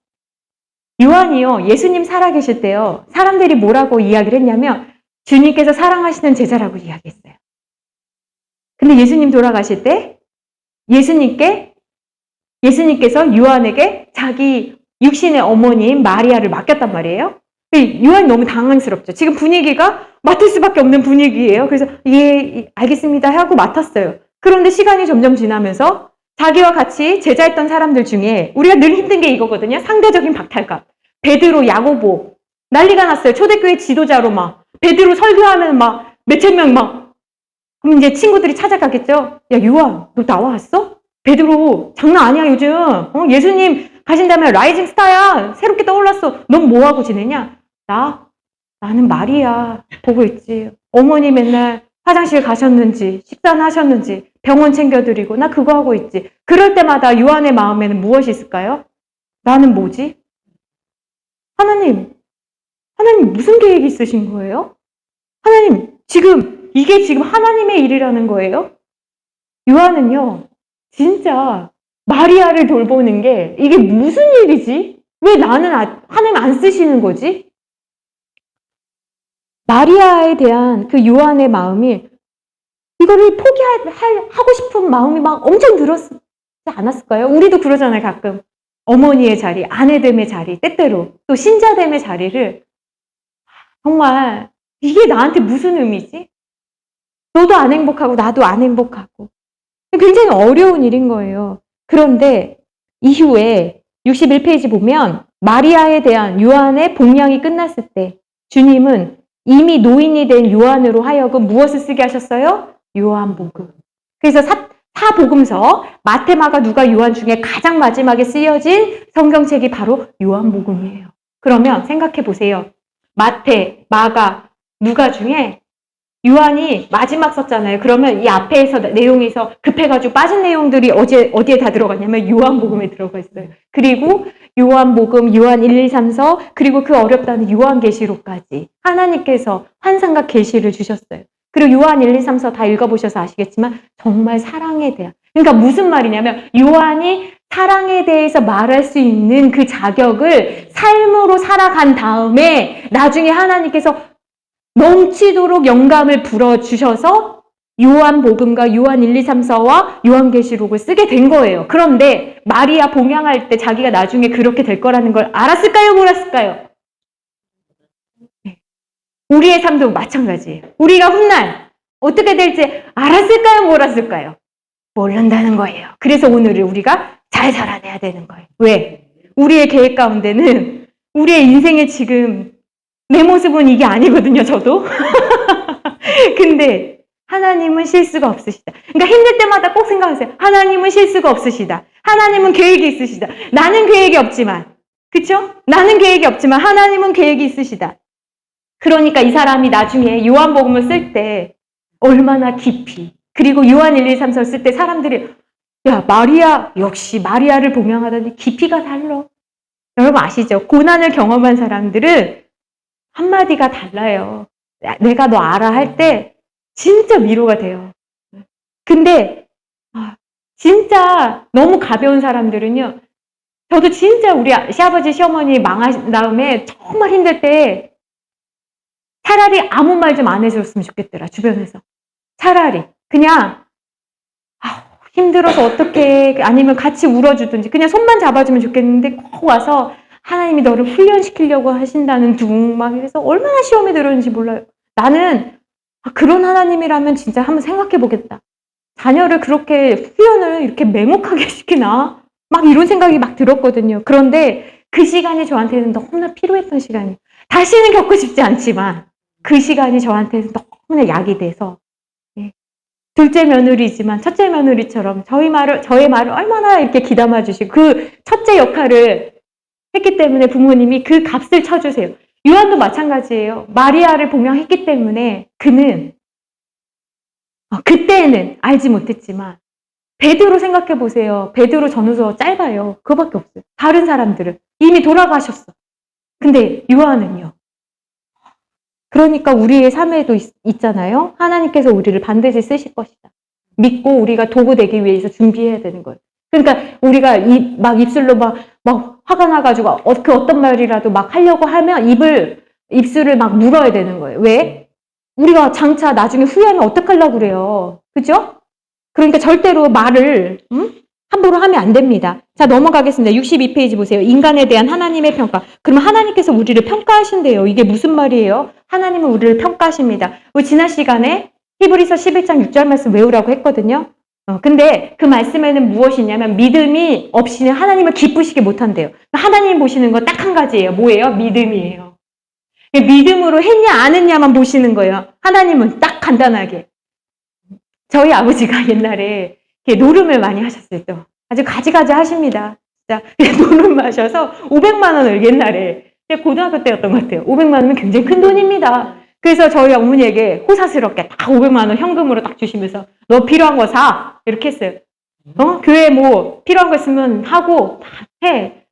요한이요. 예수님 살아계실 때요. 사람들이 뭐라고 이야기를 했냐면 주님께서 사랑하시는 제자라고 이야기했어요. 근데 예수님 돌아가실 때 예수님께서 요한에게 자기 육신의 어머니인 마리아를 맡겼단 말이에요. 요한이 너무 당황스럽죠. 지금 분위기가 맡을 수밖에 없는 분위기예요. 그래서 예, 알겠습니다 하고 맡았어요. 그런데 시간이 점점 지나면서 자기와 같이 제자했던 사람들 중에 우리가 늘 힘든 게 이거거든요. 상대적인 박탈감. 베드로, 야고보 난리가 났어요. 초대교회 지도자로 막 베드로 설교하면 막 몇천 명 막 그럼 이제 친구들이 찾아가겠죠. 야 요한 너 나왔어? 베드로 장난 아니야 요즘. 예수님 가신다면 라이징 스타야. 새롭게 떠올랐어. 넌 뭐하고 지내냐? 나는 마리아 보고 있지. 어머니 맨날 화장실 가셨는지 식사는 하셨는지 병원 챙겨드리고 나 그거 하고 있지. 그럴 때마다 요한의 마음에는 무엇이 있을까요? 나는 뭐지? 하나님 무슨 계획이 있으신 거예요? 하나님 이게 지금 하나님의 일이라는 거예요? 요한은요 진짜 마리아를 돌보는 게 이게 무슨 일이지? 왜 나는 하나님 안 쓰시는 거지? 마리아에 대한 그 요한의 마음이 이거를 포기하고 싶은 마음이 막 엄청 들었지 않았을까요? 우리도 그러잖아요, 가끔. 어머니의 자리, 아내됨의 자리, 때때로 또 신자됨의 자리를 정말 이게 나한테 무슨 의미지? 너도 안 행복하고 나도 안 행복하고 굉장히 어려운 일인 거예요. 그런데 이후에 61페이지 보면 마리아에 대한 요한의 복양이 끝났을 때 주님은 이미 노인이 된 요한으로 하여금 무엇을 쓰게 하셨어요? 요한복음. 그래서 사복음서 마태, 마가, 누가, 요한 중에 가장 마지막에 쓰여진 성경책이 바로 요한복음이에요. 그러면 생각해 보세요. 마태, 마가, 누가 중에 요한이 마지막 썼잖아요. 그러면 이 앞에서 내용에서 급해가지고 빠진 내용들이 어디에 다 들어갔냐면 요한복음에 들어가 있어요. 그리고 요한복음, 요한 1, 2, 3서 그리고 그 어렵다는 요한계시록까지 하나님께서 환상과 계시를 주셨어요. 그리고 요한 1, 2, 3서 다 읽어보셔서 아시겠지만 정말 사랑에 대한 그러니까 무슨 말이냐면 요한이 사랑에 대해서 말할 수 있는 그 자격을 삶으로 살아간 다음에 나중에 하나님께서 넘치도록 영감을 불어주셔서 요한복음과 요한 1, 2, 3서와 요한계시록을 쓰게 된 거예요. 그런데 마리아 봉양할 때 자기가 나중에 그렇게 될 거라는 걸 알았을까요? 몰랐을까요? 우리의 삶도 마찬가지예요. 우리가 훗날 어떻게 될지 알았을까요? 몰랐을까요? 모른다는 거예요. 그래서 오늘을 우리가 잘 살아내야 되는 거예요. 왜? 우리의 계획 가운데는 우리의 인생에 지금 내 모습은 이게 아니거든요, 저도. 근데 하나님은 실수가 없으시다. 그러니까 힘들 때마다 꼭 생각하세요. 하나님은 실수가 없으시다. 하나님은 계획이 있으시다. 나는 계획이 없지만, 그쵸? 나는 계획이 없지만 하나님은 계획이 있으시다. 그러니까 이 사람이 나중에 요한복음을 쓸 때 얼마나 깊이. 그리고 요한 1, 2, 3서 쓸 때 사람들이 야, 마리아, 역시 마리아를 복명하더니 깊이가 달라. 여러분 아시죠? 고난을 경험한 사람들은 한마디가 달라요. 내가 너 알아 할 때 진짜 위로가 돼요. 근데 진짜 너무 가벼운 사람들은요. 저도 진짜 우리 시아버지 시어머니 망하신 다음에 정말 힘들 때 차라리 아무 말 좀 안 해줬으면 좋겠더라. 주변에서. 차라리 그냥 힘들어서 어떻게 아니면 같이 울어주든지 그냥 손만 잡아주면 좋겠는데 꼭 와서 하나님이 너를 훈련시키려고 하신다는 둥 막 이래서 얼마나 시험에 들었는지 몰라요. 나는 그런 하나님이라면 진짜 한번 생각해 보겠다. 자녀를 그렇게 훈련을 이렇게 맹목하게 시키나? 막 이런 생각이 막 들었거든요. 그런데 그 시간이 저한테는 너무나 필요했던 시간이에요. 다시는 겪고 싶지 않지만 그 시간이 저한테는 너무나 약이 돼서 둘째 며느리지만 첫째 며느리처럼 저의 말을 얼마나 이렇게 귀담아 주시고 그 첫째 역할을 했기 때문에 부모님이 그 값을 쳐주세요. 요한도 마찬가지예요. 마리아를 복명했기 때문에 그는 그때는 알지 못했지만 베드로 생각해 보세요. 베드로 전후서 짧아요. 그거밖에 없어요. 다른 사람들은 이미 돌아가셨어. 근데 요한은요. 그러니까 우리의 삶에도 있잖아요. 하나님께서 우리를 반드시 쓰실 것이다. 믿고 우리가 도구 되기 위해서 준비해야 되는 거예요. 그러니까 우리가 막 입술로 막 화가 나가지고 그 어떤 말이라도 막 하려고 하면 입술을 막 물어야 되는 거예요. 왜? 우리가 장차 나중에 후회하면 어떡하려고 그래요. 그죠? 그러니까 절대로 말을 함부로 하면 안 됩니다. 자, 넘어가겠습니다. 62페이지 보세요. 인간에 대한 하나님의 평가. 그러면 하나님께서 우리를 평가하신대요. 이게 무슨 말이에요? 하나님은 우리를 평가하십니다. 우리 지난 시간에 히브리서 11장 6절 말씀 외우라고 했거든요. 근데 그 말씀에는 무엇이냐면 믿음이 없이는 하나님을 기쁘시게 못한대요. 하나님 보시는 건 딱 한 가지예요. 뭐예요? 믿음이에요. 믿음으로 했냐 안 했냐만 보시는 거예요. 하나님은 딱 간단하게. 저희 아버지가 옛날에 노름을 많이 하셨어요. 또. 아주 가지가지 하십니다. 진짜 노름을 하셔서 500만 원을 옛날에 고등학교 때였던 것 같아요. 500만 원은 굉장히 큰 돈입니다. 그래서 저희 어머니에게 호사스럽게 딱 500만 원 현금으로 딱 주시면서 너 필요한 거 사. 이렇게 했어요. 교회 뭐 필요한 거 있으면 하고 다 해.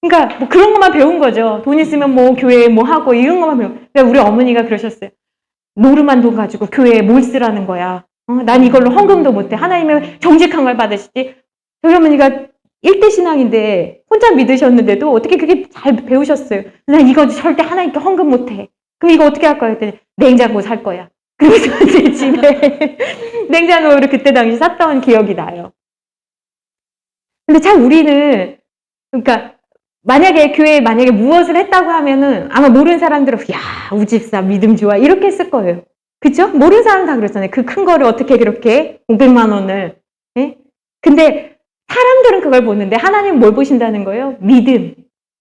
그러니까 뭐 그런 것만 배운 거죠. 돈 있으면 뭐 교회에 뭐 하고 이런 것만 배워. 그러니까 우리 어머니가 그러셨어요. 노름한 돈 가지고 교회에 뭘 쓰라는 거야. 난 이걸로 헌금도 못해. 하나님의 정직한 걸 받으시지. 저희 어머니가 1대 신앙인데 혼자 믿으셨는데도 어떻게 그렇게 잘 배우셨어요. 난 이거 절대 하나님께 헌금 못해. 그럼 이거 어떻게 할 거야? 했더니 냉장고 살 거야. 그래서 제 집에 냉장고를 그때 당시 샀던 기억이 나요. 근데 참 우리는 그러니까 만약에 교회에 무엇을 했다고 하면은 아마 모르는 사람들은 야, 우집사 믿음 좋아 이렇게 했을 거예요. 그죠? 모르는 사람 다 그렇잖아요. 그 큰 거를 어떻게 그렇게 500만 원을. 예? 근데 사람들은 그걸 보는데 하나님은 뭘 보신다는 거예요? 믿음.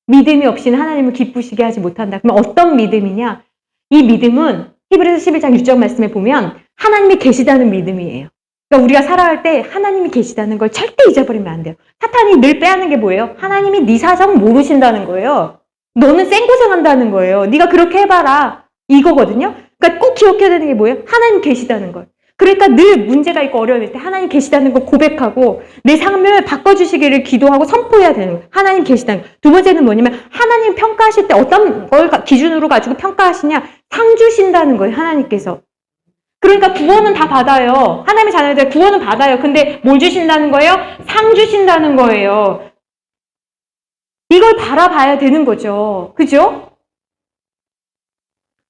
믿음이 없이는 하나님을 기쁘시게 하지 못한다. 그럼 어떤 믿음이냐? 이 믿음은 히브리서 11장 6절 말씀에 보면 하나님이 계시다는 믿음이에요. 그러니까 우리가 살아갈 때 하나님이 계시다는 걸 절대 잊어버리면 안 돼요. 사탄이 늘 빼앗는 게 뭐예요? 하나님이 네 사정 모르신다는 거예요. 너는 생고생한다는 거예요. 네가 그렇게 해봐라. 이거거든요. 그러니까 꼭 기억해야 되는 게 뭐예요? 하나님 계시다는 걸. 그러니까 늘 문제가 있고 어려울 때 하나님 계시다는 걸 고백하고 내 삶을 바꿔주시기를 기도하고 선포해야 되는 거예요. 하나님 계시다는 거. 두 번째는 뭐냐면 하나님 평가하실 때 어떤 걸 기준으로 가지고 평가하시냐? 상 주신다는 거예요. 하나님께서. 그러니까 구원은 다 받아요. 하나님의 자녀들 구원은 받아요. 근데 뭘 주신다는 거예요? 상 주신다는 거예요. 이걸 바라봐야 되는 거죠. 그죠?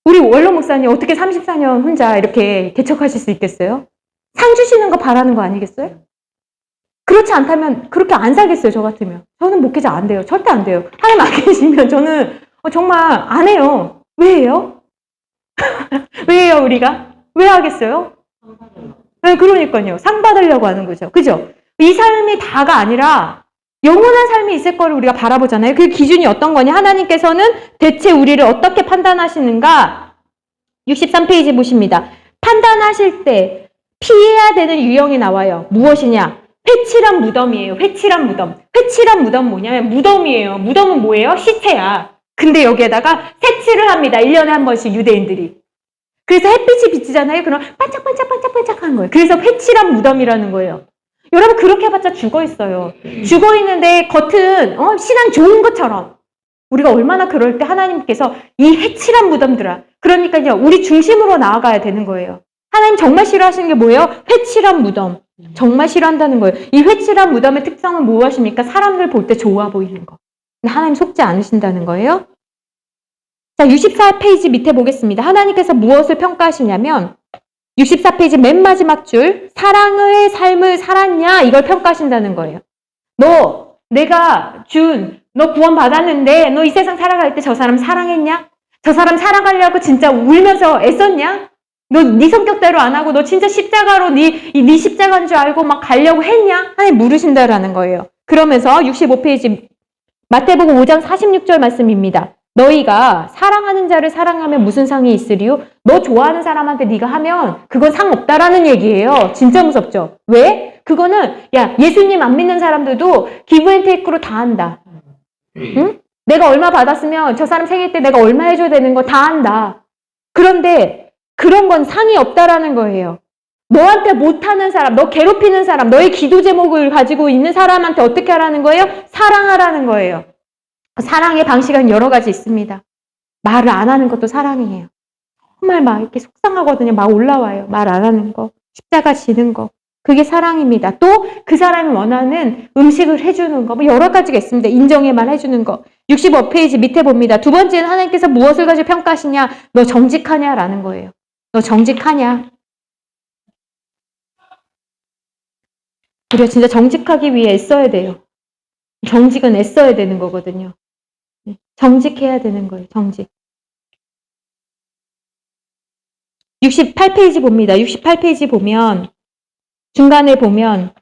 우리 원로 목사님 어떻게 34년 혼자 이렇게 개척하실 수 있겠어요? 상 주시는 거 바라는 거 아니겠어요? 그렇지 않다면 그렇게 안 살겠어요. 저 같으면. 저는 목회자 안 돼요. 절대 안 돼요. 하나님 안 계시면 저는 정말 안 해요. 왜 해요? 왜 해요 우리가? 왜 하겠어요? 네, 그러니까요. 상 받으려고 하는 거죠. 그죠? 이 삶이 다가 아니라 영원한 삶이 있을 거를 우리가 바라보잖아요. 그 기준이 어떤 거냐? 하나님께서는 대체 우리를 어떻게 판단하시는가? 63페이지 보십니다. 판단하실 때 피해야 되는 유형이 나와요. 무엇이냐? 회칠한 무덤이에요. 회칠한 무덤. 회칠한 무덤 뭐냐면 무덤이에요. 무덤은 뭐예요? 시체야. 근데 여기에다가 색칠을 합니다. 1년에 한 번씩 유대인들이. 그래서 햇빛이 비치잖아요. 그럼 반짝반짝반짝반짝한 거예요. 그래서 회칠한 무덤이라는 거예요. 여러분 그렇게 해봤자 죽어 있어요. 죽어 있는데 겉은 신앙 좋은 것처럼. 우리가 얼마나 그럴 때 하나님께서 이 회칠한 무덤들아. 그러니까요. 우리 중심으로 나아가야 되는 거예요. 하나님 정말 싫어하시는 게 뭐예요? 회칠한 무덤. 정말 싫어한다는 거예요. 이 회칠한 무덤의 특성은 무엇입니까? 사람들 볼 때 좋아 보이는 거. 근데 하나님 속지 않으신다는 거예요. 자, 64페이지 밑에 보겠습니다. 하나님께서 무엇을 평가하시냐면 64페이지 맨 마지막 줄 사랑의 삶을 살았냐 이걸 평가하신다는 거예요. 너 내가 너 구원 받았는데 너 이 세상 살아갈 때 저 사람 사랑했냐? 저 사람 살아가려고 진짜 울면서 애썼냐? 너 네 성격대로 안 하고 너 진짜 십자가로 네 십자가인 줄 알고 막 가려고 했냐? 하나님 물으신다라는 거예요. 그러면서 65페이지 마태복음 5장 46절 말씀입니다. 너희가 사랑하는 자를 사랑하면 무슨 상이 있으리요? 너 좋아하는 사람한테 네가 하면 그건 상 없다라는 얘기예요. 진짜 무섭죠? 왜? 그거는 예수님 안 믿는 사람들도 기브앤테이크로 다 한다. 응? 내가 얼마 받았으면 저 사람 생일 때 내가 얼마 해줘야 되는 거 다 한다. 그런데 그런 건 상이 없다라는 거예요. 너한테 못하는 사람, 너 괴롭히는 사람, 너의 기도 제목을 가지고 있는 사람한테 어떻게 하라는 거예요? 사랑하라는 거예요. 사랑의 방식은 여러 가지 있습니다. 말을 안 하는 것도 사랑이에요. 정말 막 이렇게 속상하거든요. 막 올라와요. 말 안 하는 거, 십자가 지는 거. 그게 사랑입니다. 또 그 사람이 원하는 음식을 해주는 거, 뭐 여러 가지가 있습니다. 인정의 말 해주는 거. 65페이지 밑에 봅니다. 두 번째는 하나님께서 무엇을 가지고 평가하시냐? 너 정직하냐라는 거예요. 너 정직하냐? 우리가 진짜 정직하기 위해 애써야 돼요. 정직은 애써야 되는 거거든요. 정직해야 되는 거예요. 정직. 68페이지 봅니다. 68페이지 보면 중간에 보면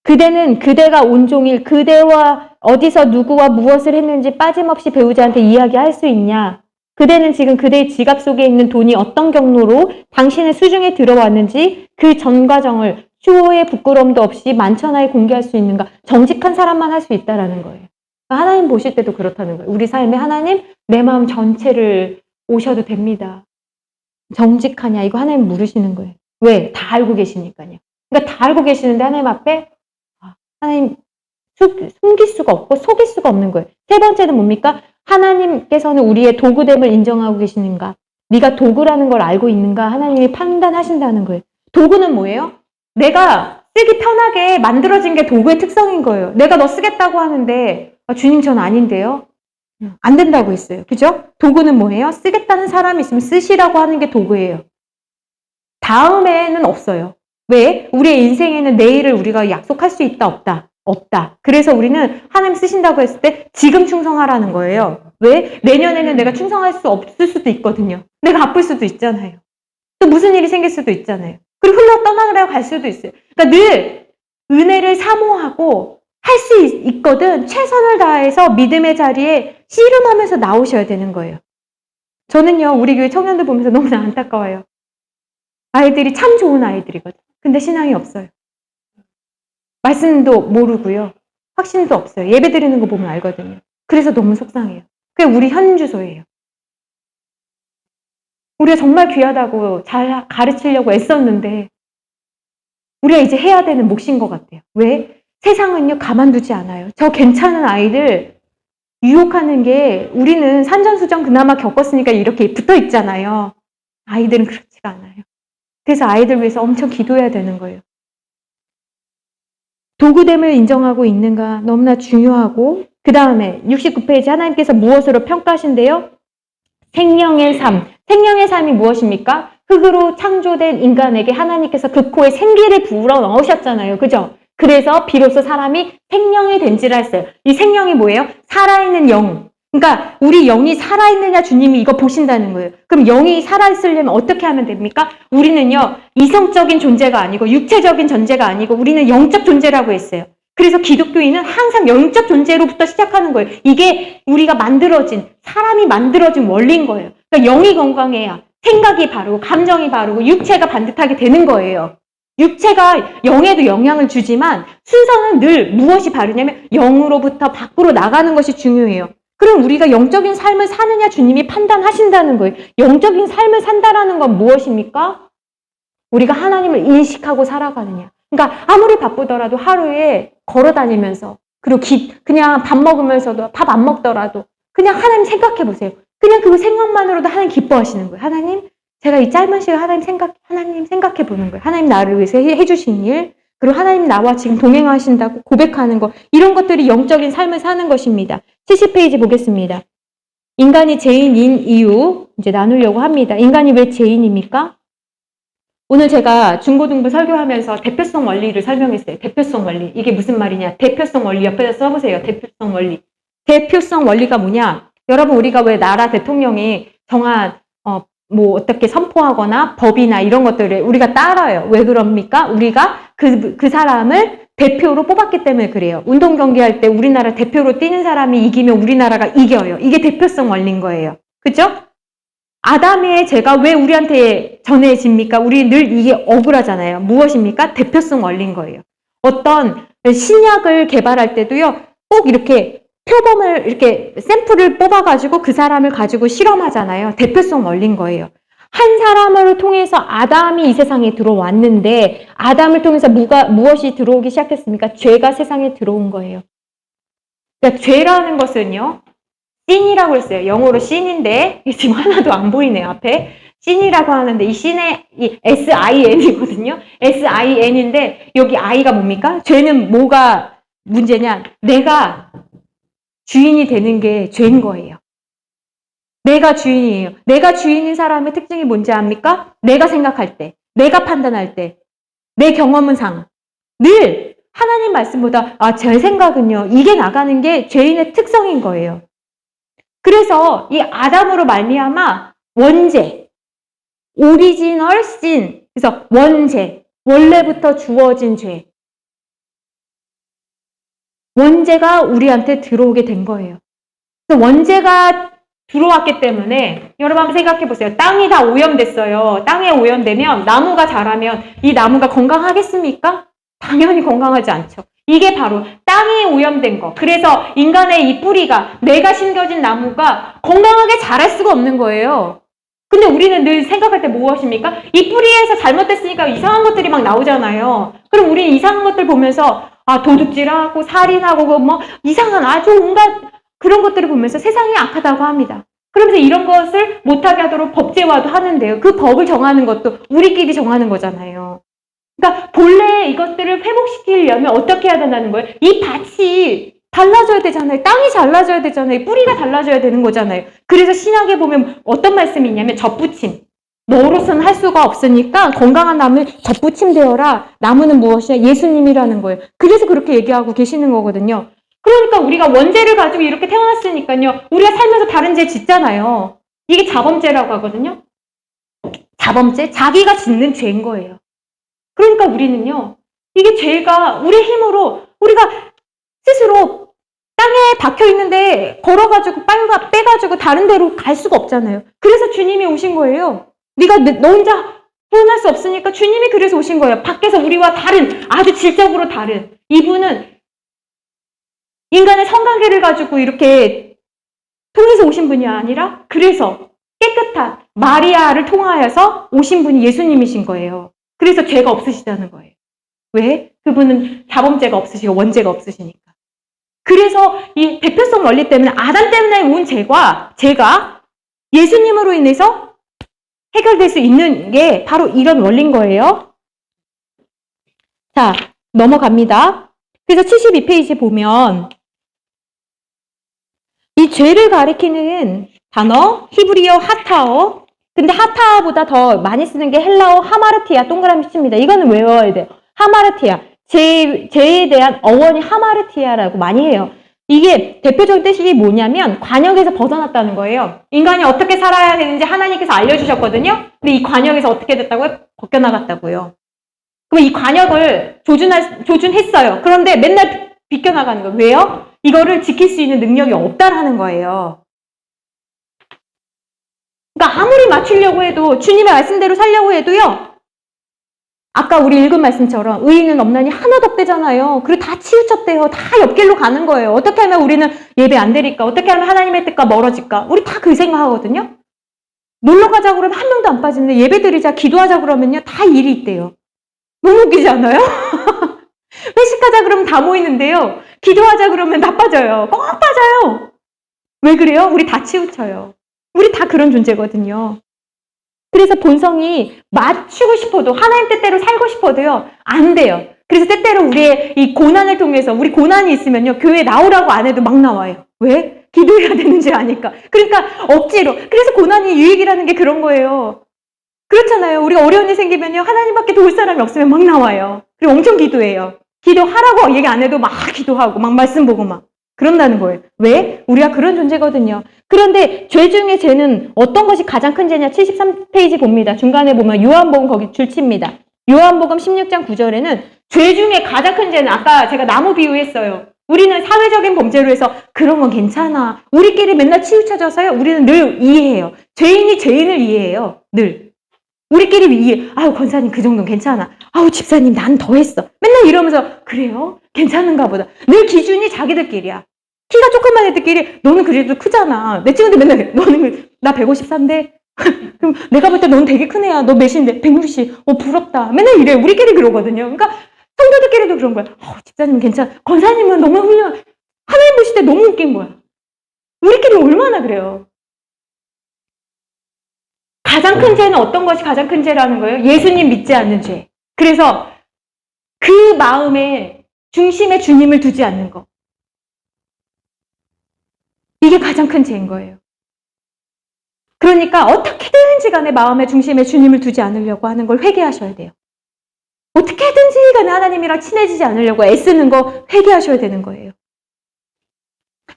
그대는 그대가 온종일 그대와 어디서 누구와 무엇을 했는지 빠짐없이 배우자한테 이야기할 수 있냐? 그대는 지금 그대의 지갑 속에 있는 돈이 어떤 경로로 당신의 수중에 들어왔는지 그 전 과정을 추호의 부끄러움도 없이 만천하에 공개할 수 있는가? 정직한 사람만 할 수 있다라는 거예요. 하나님 보실 때도 그렇다는 거예요. 우리 삶에 하나님 내 마음 전체를 오셔도 됩니다. 정직하냐? 이거 하나님 물으시는 거예요. 왜? 다 알고 계시니까요. 그러니까 다 알고 계시는데 하나님 앞에 하나님 숨길 수가 없고 속일 수가 없는 거예요. 세 번째는 뭡니까? 하나님께서는 우리의 도구됨을 인정하고 계시는가? 네가 도구라는 걸 알고 있는가? 하나님이 판단하신다는 거예요. 도구는 뭐예요? 내가 쓰기 편하게 만들어진 게 도구의 특성인 거예요. 내가 너 쓰겠다고 하는데 주님 전 아닌데요? 안 된다고 했어요. 그죠? 도구는 뭐예요? 쓰겠다는 사람이 있으면 쓰시라고 하는 게 도구예요. 다음에는 없어요. 왜? 우리의 인생에는 내일을 우리가 약속할 수 있다, 없다? 없다. 그래서 우리는 하나님 쓰신다고 했을 때 지금 충성하라는 거예요. 왜? 내년에는 내가 충성할 수 없을 수도 있거든요. 내가 아플 수도 있잖아요. 또 무슨 일이 생길 수도 있잖아요. 그리고 흘러 떠나려고 갈 수도 있어요. 그러니까 늘 은혜를 사모하고 할 수 있거든 최선을 다해서 믿음의 자리에 씨름하면서 나오셔야 되는 거예요. 저는요, 우리 교회 청년들 보면서 너무나 안타까워요. 아이들이 참 좋은 아이들이거든. 근데 신앙이 없어요. 말씀도 모르고요. 확신도 없어요. 예배 드리는 거 보면 알거든요. 그래서 너무 속상해요. 그게 우리 현 주소예요. 우리가 정말 귀하다고 잘 가르치려고 애썼는데 우리가 이제 해야 되는 몫인 것 같아요. 왜? 세상은요 가만두지 않아요. 저 괜찮은 아이들 유혹하는 게 우리는 산전수전 그나마 겪었으니까 이렇게 붙어 있잖아요. 아이들은 그렇지가 않아요. 그래서 아이들 위해서 엄청 기도해야 되는 거예요. 도구됨을 인정하고 있는가 너무나 중요하고, 그 다음에 69페이지 하나님께서 무엇으로 평가하신대요? 생명의 삶. 생명의 삶이 무엇입니까? 흙으로 창조된 인간에게 하나님께서 그 코에 생기를 불어 넣으셨잖아요. 그죠? 그래서 비로소 사람이 생명이 된지라 했어요. 이 생명이 뭐예요? 살아있는 영. 그러니까 우리 영이 살아있느냐 주님이 이거 보신다는 거예요. 그럼 영이 살아있으려면 어떻게 하면 됩니까? 우리는요 이성적인 존재가 아니고 육체적인 존재가 아니고 우리는 영적 존재라고 했어요. 그래서 기독교인은 항상 영적 존재로부터 시작하는 거예요. 이게 우리가 만들어진, 사람이 만들어진 원리인 거예요. 그러니까 영이 건강해야 생각이 바르고 감정이 바르고 육체가 반듯하게 되는 거예요. 육체가 영에도 영향을 주지만 순서는 늘 무엇이 바르냐면 영으로부터 밖으로 나가는 것이 중요해요. 그럼 우리가 영적인 삶을 사느냐 주님이 판단하신다는 거예요. 영적인 삶을 산다라는 건 무엇입니까? 우리가 하나님을 인식하고 살아가느냐. 그러니까 아무리 바쁘더라도 하루에 걸어 다니면서 그리고 그냥 밥 먹으면서도 밥 안 먹더라도 그냥 하나님 생각해 보세요. 그냥 그 생각만으로도 하나님 기뻐하시는 거예요. 하나님, 제가 이 짧은 시간 하나님 생각해 보는 거예요. 하나님 나를 위해서 해주신 일, 그리고 하나님 나와 지금 동행하신다고 고백하는 것, 이런 것들이 영적인 삶을 사는 것입니다. 70페이지 보겠습니다. 인간이 죄인인 이유 이제 나누려고 합니다. 인간이 왜 죄인입니까? 오늘 제가 중고등부 설교하면서 대표성 원리를 설명했어요. 대표성 원리. 이게 무슨 말이냐? 대표성 원리 옆에다 써보세요. 대표성 원리. 대표성 원리가 뭐냐? 여러분, 우리가 왜 나라 대통령이 정한 뭐 어떻게 선포하거나 법이나 이런 것들을 우리가 따라요. 왜 그럽니까? 우리가 그 사람을 대표로 뽑았기 때문에 그래요. 운동 경기할 때 우리나라 대표로 뛰는 사람이 이기면 우리나라가 이겨요. 이게 대표성 원리인 거예요. 그죠? 아담의 죄가 왜 우리한테 전해집니까? 우리 늘 이게 억울하잖아요. 무엇입니까? 대표성 원리인 거예요. 어떤 신약을 개발할 때도요, 꼭 이렇게 표범을 이렇게 샘플을 뽑아가지고 그 사람을 가지고 실험하잖아요. 대표성 원리인 거예요. 한 사람을 통해서 아담이 이 세상에 들어왔는데 아담을 통해서 무엇이 들어오기 시작했습니까? 죄가 세상에 들어온 거예요. 그러니까 죄라는 것은요, sin이라고 했어요. 영어로 sin인데 지금 하나도 안 보이네요. 앞에 sin이라고 하는데 이 sin의 이 sin이거든요. sin인데 여기 i가 뭡니까? 죄는 뭐가 문제냐? 내가 주인이 되는 게 죄인 거예요. 내가 주인이에요. 내가 주인인 사람의 특징이 뭔지 압니까? 내가 생각할 때, 내가 판단할 때, 내 경험상 늘 하나님 말씀보다 제 생각은요, 이게 나가는 게 죄인의 특성인 거예요. 그래서 이 아담으로 말미암아 원죄, 오리지널 신, 그래서 원죄, 원래부터 주어진 죄, 원죄가 우리한테 들어오게 된 거예요. 그래서 원죄가 들어왔기 때문에 여러분 한번 생각해 보세요. 땅이 다 오염됐어요. 땅에 오염되면 나무가 자라면 이 나무가 건강하겠습니까? 당연히 건강하지 않죠. 이게 바로 땅이 오염된 거. 그래서 인간의 이 뿌리가, 내가 심겨진 나무가 건강하게 자랄 수가 없는 거예요. 근데 우리는 늘 생각할 때 무엇입니까? 이 뿌리에서 잘못됐으니까 이상한 것들이 막 나오잖아요. 그럼 우리는 이상한 것들 보면서 도둑질하고 살인하고 뭐 이상한 아주 온갖 그런 것들을 보면서 세상이 악하다고 합니다. 그러면서 이런 것을 못하게 하도록 법제화도 하는데요. 그 법을 정하는 것도 우리끼리 정하는 거잖아요. 그러니까 본래 이것들을 회복시키려면 어떻게 해야 된다는 거예요? 이 밭이 달라져야 되잖아요. 땅이 달라져야 되잖아요. 뿌리가 달라져야 되는 거잖아요. 그래서 신약에 보면 어떤 말씀이 있냐면 젖붙임. 너로서는 할 수가 없으니까 건강한 나무에 젖붙임 되어라. 나무는 무엇이냐? 예수님이라는 거예요. 그래서 그렇게 얘기하고 계시는 거거든요. 그러니까 우리가 원죄를 가지고 이렇게 태어났으니까요. 우리가 살면서 다른 죄 짓잖아요. 이게 자범죄라고 하거든요. 자범죄? 자기가 짓는 죄인 거예요. 그러니까 우리는요. 이게 죄가 우리 힘으로 우리가 스스로 땅에 박혀 있는데 걸어가지고 빼가지고 다른 데로 갈 수가 없잖아요. 그래서 주님이 오신 거예요. 너 혼자 구원할 수 없으니까 주님이 그래서 오신 거예요. 밖에서 우리와 다른, 아주 질적으로 다른. 이분은 인간의 성관계를 가지고 이렇게 통해서 오신 분이 아니라 그래서 깨끗한 마리아를 통하여서 오신 분이 예수님이신 거예요. 그래서 죄가 없으시다는 거예요. 왜? 그분은 자범죄가 없으시고 원죄가 없으시니까. 그래서 이 대표성 원리 때문에 아담 때문에 온 죄가 예수님으로 인해서 해결될 수 있는 게 바로 이런 원리인 거예요. 자, 넘어갑니다. 그래서 72페이지 보면 이 죄를 가리키는 단어 히브리어 하타어, 근데 하타어보다 더 많이 쓰는 게 헬라어 하마르티아, 동그라미 칩니다. 이거는 외워야 돼요. 하마르티아, 죄에 대한 어원이 하마르티아라고 많이 해요. 이게 대표적인 뜻이 뭐냐면 관역에서 벗어났다는 거예요. 인간이 어떻게 살아야 되는지 하나님께서 알려주셨거든요. 근데 이 관역에서 어떻게 됐다고요? 벗겨나갔다고요. 그럼 이 관역을 조준했어요. 그런데 맨날 비껴나가는 거예요. 왜요? 이거를 지킬 수 있는 능력이 없다라는 거예요. 그러니까 아무리 맞추려고 해도 주님의 말씀대로 살려고 해도요. 아까 우리 읽은 말씀처럼 의인은 없나니 하나도 없대잖아요. 그리고 다 치우쳤대요. 다 옆길로 가는 거예요. 어떻게 하면 우리는 예배 안 드릴까? 어떻게 하면 하나님의 뜻과 멀어질까? 우리 다 그 생각하거든요. 놀러 가자 그러면 한 명도 안 빠지는데 예배 드리자, 기도하자 그러면요. 다 일이 있대요. 너무 웃기지 않아요? 회식하자 그러면 다 모이는데요. 기도하자 그러면 다 빠져요. 꼭 빠져요. 왜 그래요? 우리 다 치우쳐요. 우리 다 그런 존재거든요. 그래서 본성이 맞추고 싶어도 하나님 뜻대로 살고 싶어도요. 안 돼요. 그래서 때때로 우리의 이 고난을 통해서 우리 고난이 있으면요. 교회에 나오라고 안 해도 막 나와요. 왜? 기도해야 되는지 아니까. 그러니까 억지로. 그래서 고난이 유익이라는 게 그런 거예요. 그렇잖아요. 우리가 어려운 일 생기면요. 하나님밖에 도울 사람이 없으면 막 나와요. 그리고 엄청 기도해요. 기도하라고 얘기 안 해도 막 기도하고 막 말씀 보고 막 그런다는 거예요. 왜? 우리가 그런 존재거든요. 그런데 죄 중에 죄는 어떤 것이 가장 큰 죄냐? 73페이지 봅니다. 중간에 보면 요한복음 거기 줄칩니다. 요한복음 16장 9절에는 죄 중에 가장 큰 죄는 아까 제가 나무 비유했어요. 우리는 사회적인 범죄로 해서 그런 건 괜찮아. 우리끼리 맨날 치우쳐져서요. 우리는 늘 이해해요. 죄인이 죄인을 이해해요. 늘. 우리끼리 이해. 아유 권사님 그 정도는 괜찮아. 아우 집사님 난 더 했어. 맨날 이러면서 그래요? 괜찮은가 보다. 늘 기준이 자기들끼리야. 키가 조그만 애들끼리 너는 그래도 크잖아. 내 친구들 맨날 너는 나 153인데 그럼 내가 볼 때 넌 되게 큰 애야. 너 몇인데? 160. 부럽다. 맨날 이래. 우리끼리 그러거든요. 그러니까 성도들끼리도 그런 거야. 집사님 괜찮아. 권사님은 너무 훌륭해. 하나님 보실 때 너무 웃긴 거야. 우리끼리 얼마나 그래요. 가장 큰 죄는 어떤 것이 가장 큰 죄라는 거예요? 예수님 믿지 않는 죄. 그래서 그 마음에 중심에 주님을 두지 않는 거. 이게 가장 큰 죄인 거예요. 그러니까 어떻게든지 간에 마음의 중심에 주님을 두지 않으려고 하는 걸 회개하셔야 돼요. 어떻게든지 간에 하나님이랑 친해지지 않으려고 애쓰는 거 회개하셔야 되는 거예요.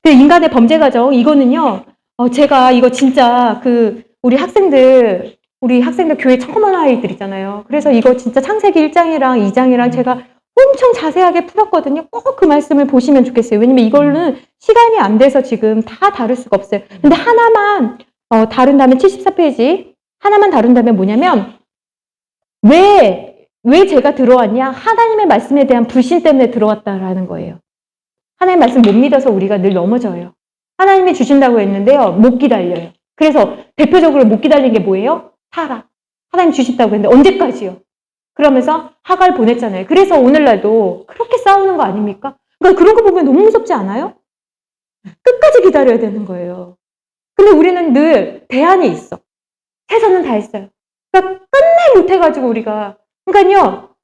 인간의 범죄 과정, 이거는요, 제가 이거 진짜 우리 학생들 교회 처음 온 아이들 있잖아요. 그래서 이거 진짜 창세기 1장이랑 2장이랑 제가 엄청 자세하게 풀었거든요. 꼭 그 말씀을 보시면 좋겠어요. 왜냐면 이거는 시간이 안 돼서 지금 다 다룰 수가 없어요. 근데 하나만 다룬다면 74페이지 하나만 다룬다면 뭐냐면 왜 제가 들어왔냐? 하나님의 말씀에 대한 불신 때문에 들어왔다라는 거예요. 하나님의 말씀 못 믿어서 우리가 늘 넘어져요. 하나님이 주신다고 했는데요. 못 기다려요. 그래서 대표적으로 못 기다린 게 뭐예요? 타락. 하나님 주신다고 했는데 언제까지요? 그러면서 하갈 보냈잖아요. 그래서 오늘날도 그렇게 싸우는 거 아닙니까? 그러니까 그런 거 보면 너무 무섭지 않아요? 끝까지 기다려야 되는 거예요. 근데 우리는 늘 대안이 있어. 최선은 다했어요. 그러니까 끝내 못해가지고 우리가. 그러니까요.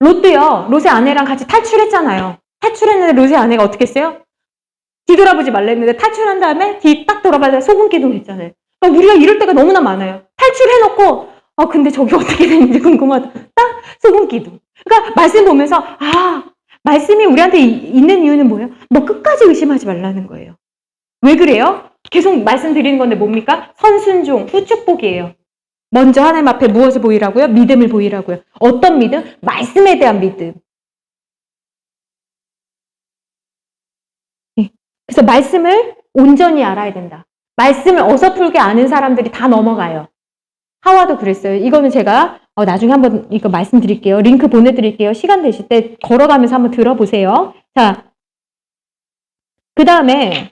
롯의 아내랑 같이 탈출했잖아요. 탈출했는데 롯의 아내가 어떻게 했어요? 뒤돌아보지 말랬는데 탈출한 다음에 뒤 딱 돌아봐서 소금 기둥 했잖아요. 그러니까 우리가 이럴 때가 너무나 많아요. 탈출해놓고 근데 저기 어떻게 되는지 궁금하다. 딱 소금 기둥. 그러니까 말씀 보면서 말씀이 우리한테 있는 이유는 뭐예요? 너 끝까지 의심하지 말라는 거예요. 왜 그래요? 계속 말씀드리는 건데 뭡니까? 선순종, 후축복이에요. 먼저 하나님 앞에 무엇을 보이라고요? 믿음을 보이라고요. 어떤 믿음? 말씀에 대한 믿음. 그래서 말씀을 온전히 알아야 된다. 말씀을 어설프게 아는 사람들이 다 넘어가요. 하와도 그랬어요. 이거는 제가 나중에 한번 이거 말씀드릴게요. 링크 보내드릴게요. 시간 되실 때 걸어가면서 한번 들어보세요. 자, 그 다음에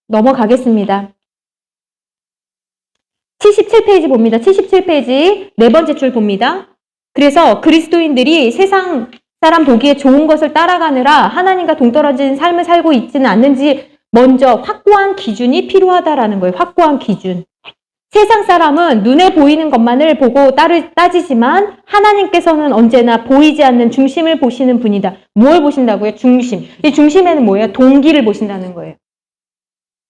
넘어가겠습니다. 77페이지 봅니다. 77페이지 네 번째 줄 봅니다. 그래서 그리스도인들이 세상 사람 보기에 좋은 것을 따라가느라 하나님과 동떨어진 삶을 살고 있지는 않는지 먼저 확고한 기준이 필요하다라는 거예요. 확고한 기준. 세상 사람은 눈에 보이는 것만을 보고 따지지만 하나님께서는 언제나 보이지 않는 중심을 보시는 분이다. 뭘 보신다고요? 중심. 이 중심에는 뭐예요? 동기를 보신다는 거예요.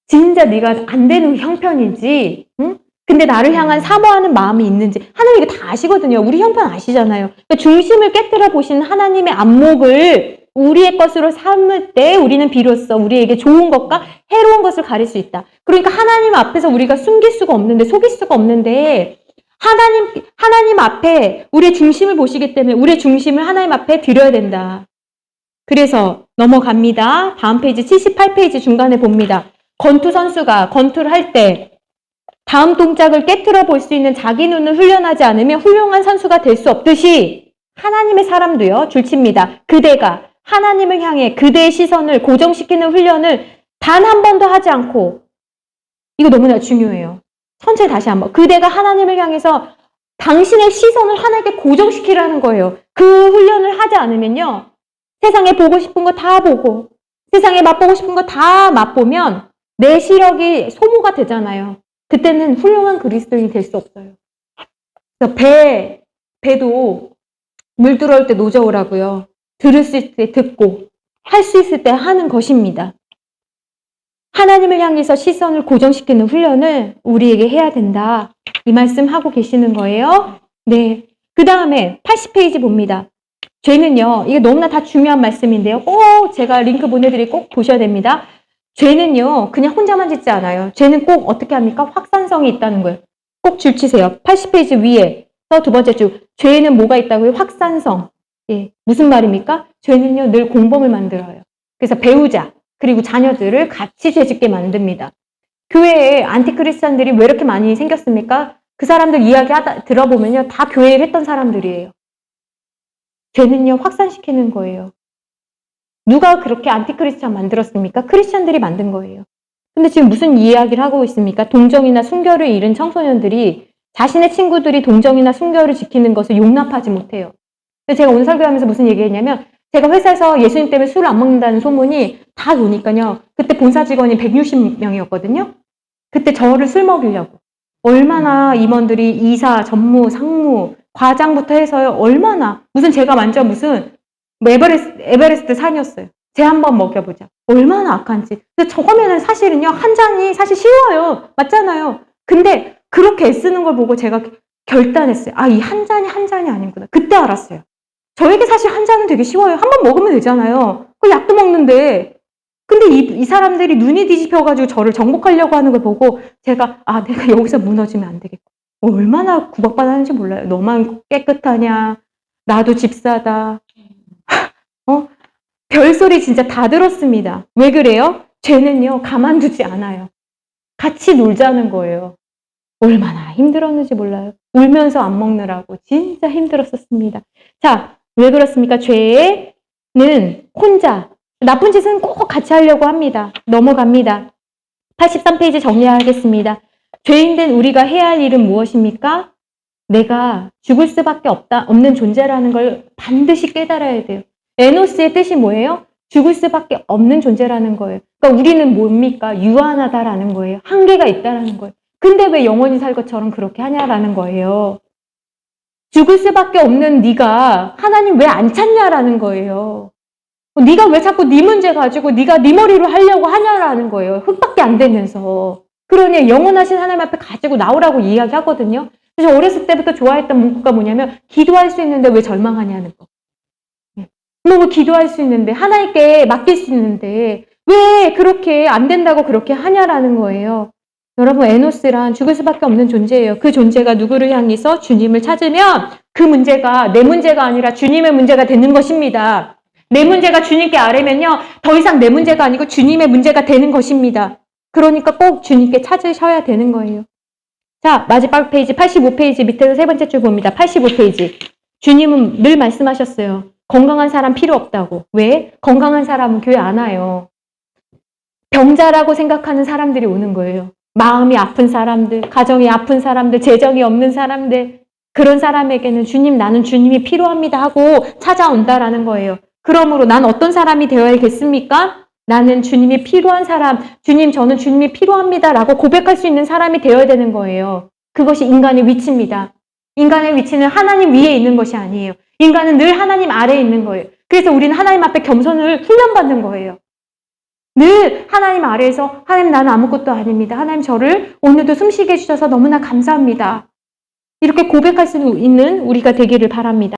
진짜 네가 안 되는 형편인지, 응? 근데 나를 향한 사모하는 마음이 있는지 하나님 이거 다 아시거든요. 우리 형편 아시잖아요. 그러니까 중심을 깨뜨려 보시는 하나님의 안목을 우리의 것으로 삼을 때 우리는 비로소 우리에게 좋은 것과 해로운 것을 가릴 수 있다. 그러니까 하나님 앞에서 우리가 숨길 수가 없는데 속일 수가 없는데 하나님 앞에 우리의 중심을 보시기 때문에 우리의 중심을 하나님 앞에 드려야 된다. 그래서 넘어갑니다. 다음 페이지 78페이지 중간에 봅니다. 권투 선수가 권투를 할 때 다음 동작을 깨트려 볼 수 있는 자기 눈을 훈련하지 않으면 훌륭한 선수가 될 수 없듯이 하나님의 사람도요, 줄칩니다. 그대가 하나님을 향해 그대의 시선을 고정시키는 훈련을 단 한 번도 하지 않고, 이거 너무나 중요해요. 천천히 다시 한번. 그대가 하나님을 향해서 당신의 시선을 하나님께 고정시키라는 거예요. 그 훈련을 하지 않으면요, 세상에 보고 싶은 거 다 보고, 세상에 맛보고 싶은 거 다 맛보면 내 시력이 소모가 되잖아요. 그때는 훌륭한 그리스도인이 될 수 없어요. 그래서 배도 물 들어올 때 노저으라고요. 들을 수 있을 때 듣고, 할 수 있을 때 하는 것입니다. 하나님을 향해서 시선을 고정시키는 훈련을 우리에게 해야 된다. 이 말씀 하고 계시는 거예요. 네. 그 다음에 80페이지 봅니다. 죄는요, 이게 너무나 다 중요한 말씀인데요. 꼭 제가 링크 보내드리고 꼭 보셔야 됩니다. 죄는요, 그냥 혼자만 짓지 않아요. 죄는 꼭 어떻게 합니까? 확산성이 있다는 거예요. 꼭 줄치세요. 80페이지 위에서 두 번째 줄. 죄는 뭐가 있다고요? 확산성. 예, 무슨 말입니까? 죄는요, 늘 공범을 만들어요. 그래서 배우자, 그리고 자녀들을 같이 죄짓게 만듭니다. 교회에 안티크리스찬들이 왜 이렇게 많이 생겼습니까? 그 사람들 이야기 들어보면요, 다 교회를 했던 사람들이에요. 죄는요, 확산시키는 거예요. 누가 그렇게 안티크리스찬 만들었습니까? 크리스찬들이 만든 거예요. 근데 지금 무슨 이야기를 하고 있습니까? 동정이나 순결을 잃은 청소년들이 자신의 친구들이 동정이나 순결을 지키는 것을 용납하지 못해요. 그래서 제가 오늘 설교하면서 무슨 얘기했냐면, 제가 회사에서 예수님 때문에 술을 안 먹는다는 소문이 다 도니까요, 그때 본사 직원이 160명이었거든요. 그때 저를 술 먹이려고. 얼마나 임원들이 이사, 전무, 상무, 과장부터 해서요, 얼마나, 무슨 제가 완전 무슨 에베레스트 산이었어요. 쟤 한번 먹여보자. 얼마나 악한지. 근데 저거면은 사실은요, 한 잔이 사실 쉬워요. 맞잖아요. 근데 그렇게 애쓰는 걸 보고 제가 결단했어요. 아, 이 한 잔이 아니구나. 그때 알았어요. 저에게 사실 한 잔은 되게 쉬워요. 한 번 먹으면 되잖아요. 그 약도 먹는데. 근데 이 사람들이 눈이 뒤집혀가지고 저를 정복하려고 하는 걸 보고 제가, 아, 내가 여기서 무너지면 안 되겠고. 얼마나 구박받았는지 몰라요. 너만 깨끗하냐. 나도 집사다. 별소리 진짜 다 들었습니다. 왜 그래요? 죄는요, 가만두지 않아요. 같이 놀자는 거예요. 얼마나 힘들었는지 몰라요. 울면서 안 먹느라고 진짜 힘들었었습니다. 자, 왜 그렇습니까? 죄는 혼자, 나쁜 짓은 꼭 같이 하려고 합니다. 넘어갑니다. 83페이지 정리하겠습니다. 죄인된 우리가 해야 할 일은 무엇입니까? 내가 죽을 수밖에 없는 존재라는 걸 반드시 깨달아야 돼요. 에노스의 뜻이 뭐예요? 죽을 수밖에 없는 존재라는 거예요. 그러니까 우리는 뭡니까? 유한하다라는 거예요. 한계가 있다라는 거예요. 근데 왜 영원히 살 것처럼 그렇게 하냐라는 거예요. 죽을 수밖에 없는 네가 하나님 왜 안 찾냐라는 거예요. 네가 왜 자꾸 네 문제 가지고 네가 네 머리로 하려고 하냐라는 거예요. 흙밖에 안 되면서. 그러니 영원하신 하나님 앞에 가지고 나오라고 이야기하거든요. 그래서 어렸을 때부터 좋아했던 문구가 뭐냐면 기도할 수 있는데 왜 절망하냐는 거. 뭐 기도할 수 있는데 하나님께 맡길 수 있는데 왜 그렇게 안 된다고 그렇게 하냐라는 거예요. 여러분, 에노스란 죽을 수밖에 없는 존재예요. 그 존재가 누구를 향해서 주님을 찾으면 그 문제가 내 문제가 아니라 주님의 문제가 되는 것입니다. 내 문제가 주님께 아뢰면요, 더 이상 내 문제가 아니고 주님의 문제가 되는 것입니다. 그러니까 꼭 주님께 찾으셔야 되는 거예요. 자, 마지막 페이지 85페이지 밑에서 세 번째 줄 봅니다. 85페이지. 주님은 늘 말씀하셨어요. 건강한 사람 필요 없다고. 왜? 건강한 사람은 교회 안 와요. 병자라고 생각하는 사람들이 오는 거예요. 마음이 아픈 사람들, 가정이 아픈 사람들, 재정이 없는 사람들, 그런 사람에게는 주님, 나는 주님이 필요합니다 하고 찾아온다라는 거예요. 그러므로 난 어떤 사람이 되어야겠습니까? 나는 주님이 필요한 사람, 주님, 저는 주님이 필요합니다 라고 고백할 수 있는 사람이 되어야 되는 거예요. 그것이 인간의 위치입니다. 인간의 위치는 하나님 위에 있는 것이 아니에요. 인간은 늘 하나님 아래에 있는 거예요. 그래서 우리는 하나님 앞에 겸손을 훈련받는 거예요. 늘 하나님 아래에서 하나님, 나는 아무것도 아닙니다. 하나님, 저를 오늘도 숨쉬게 해주셔서 너무나 감사합니다. 이렇게 고백할 수 있는 우리가 되기를 바랍니다.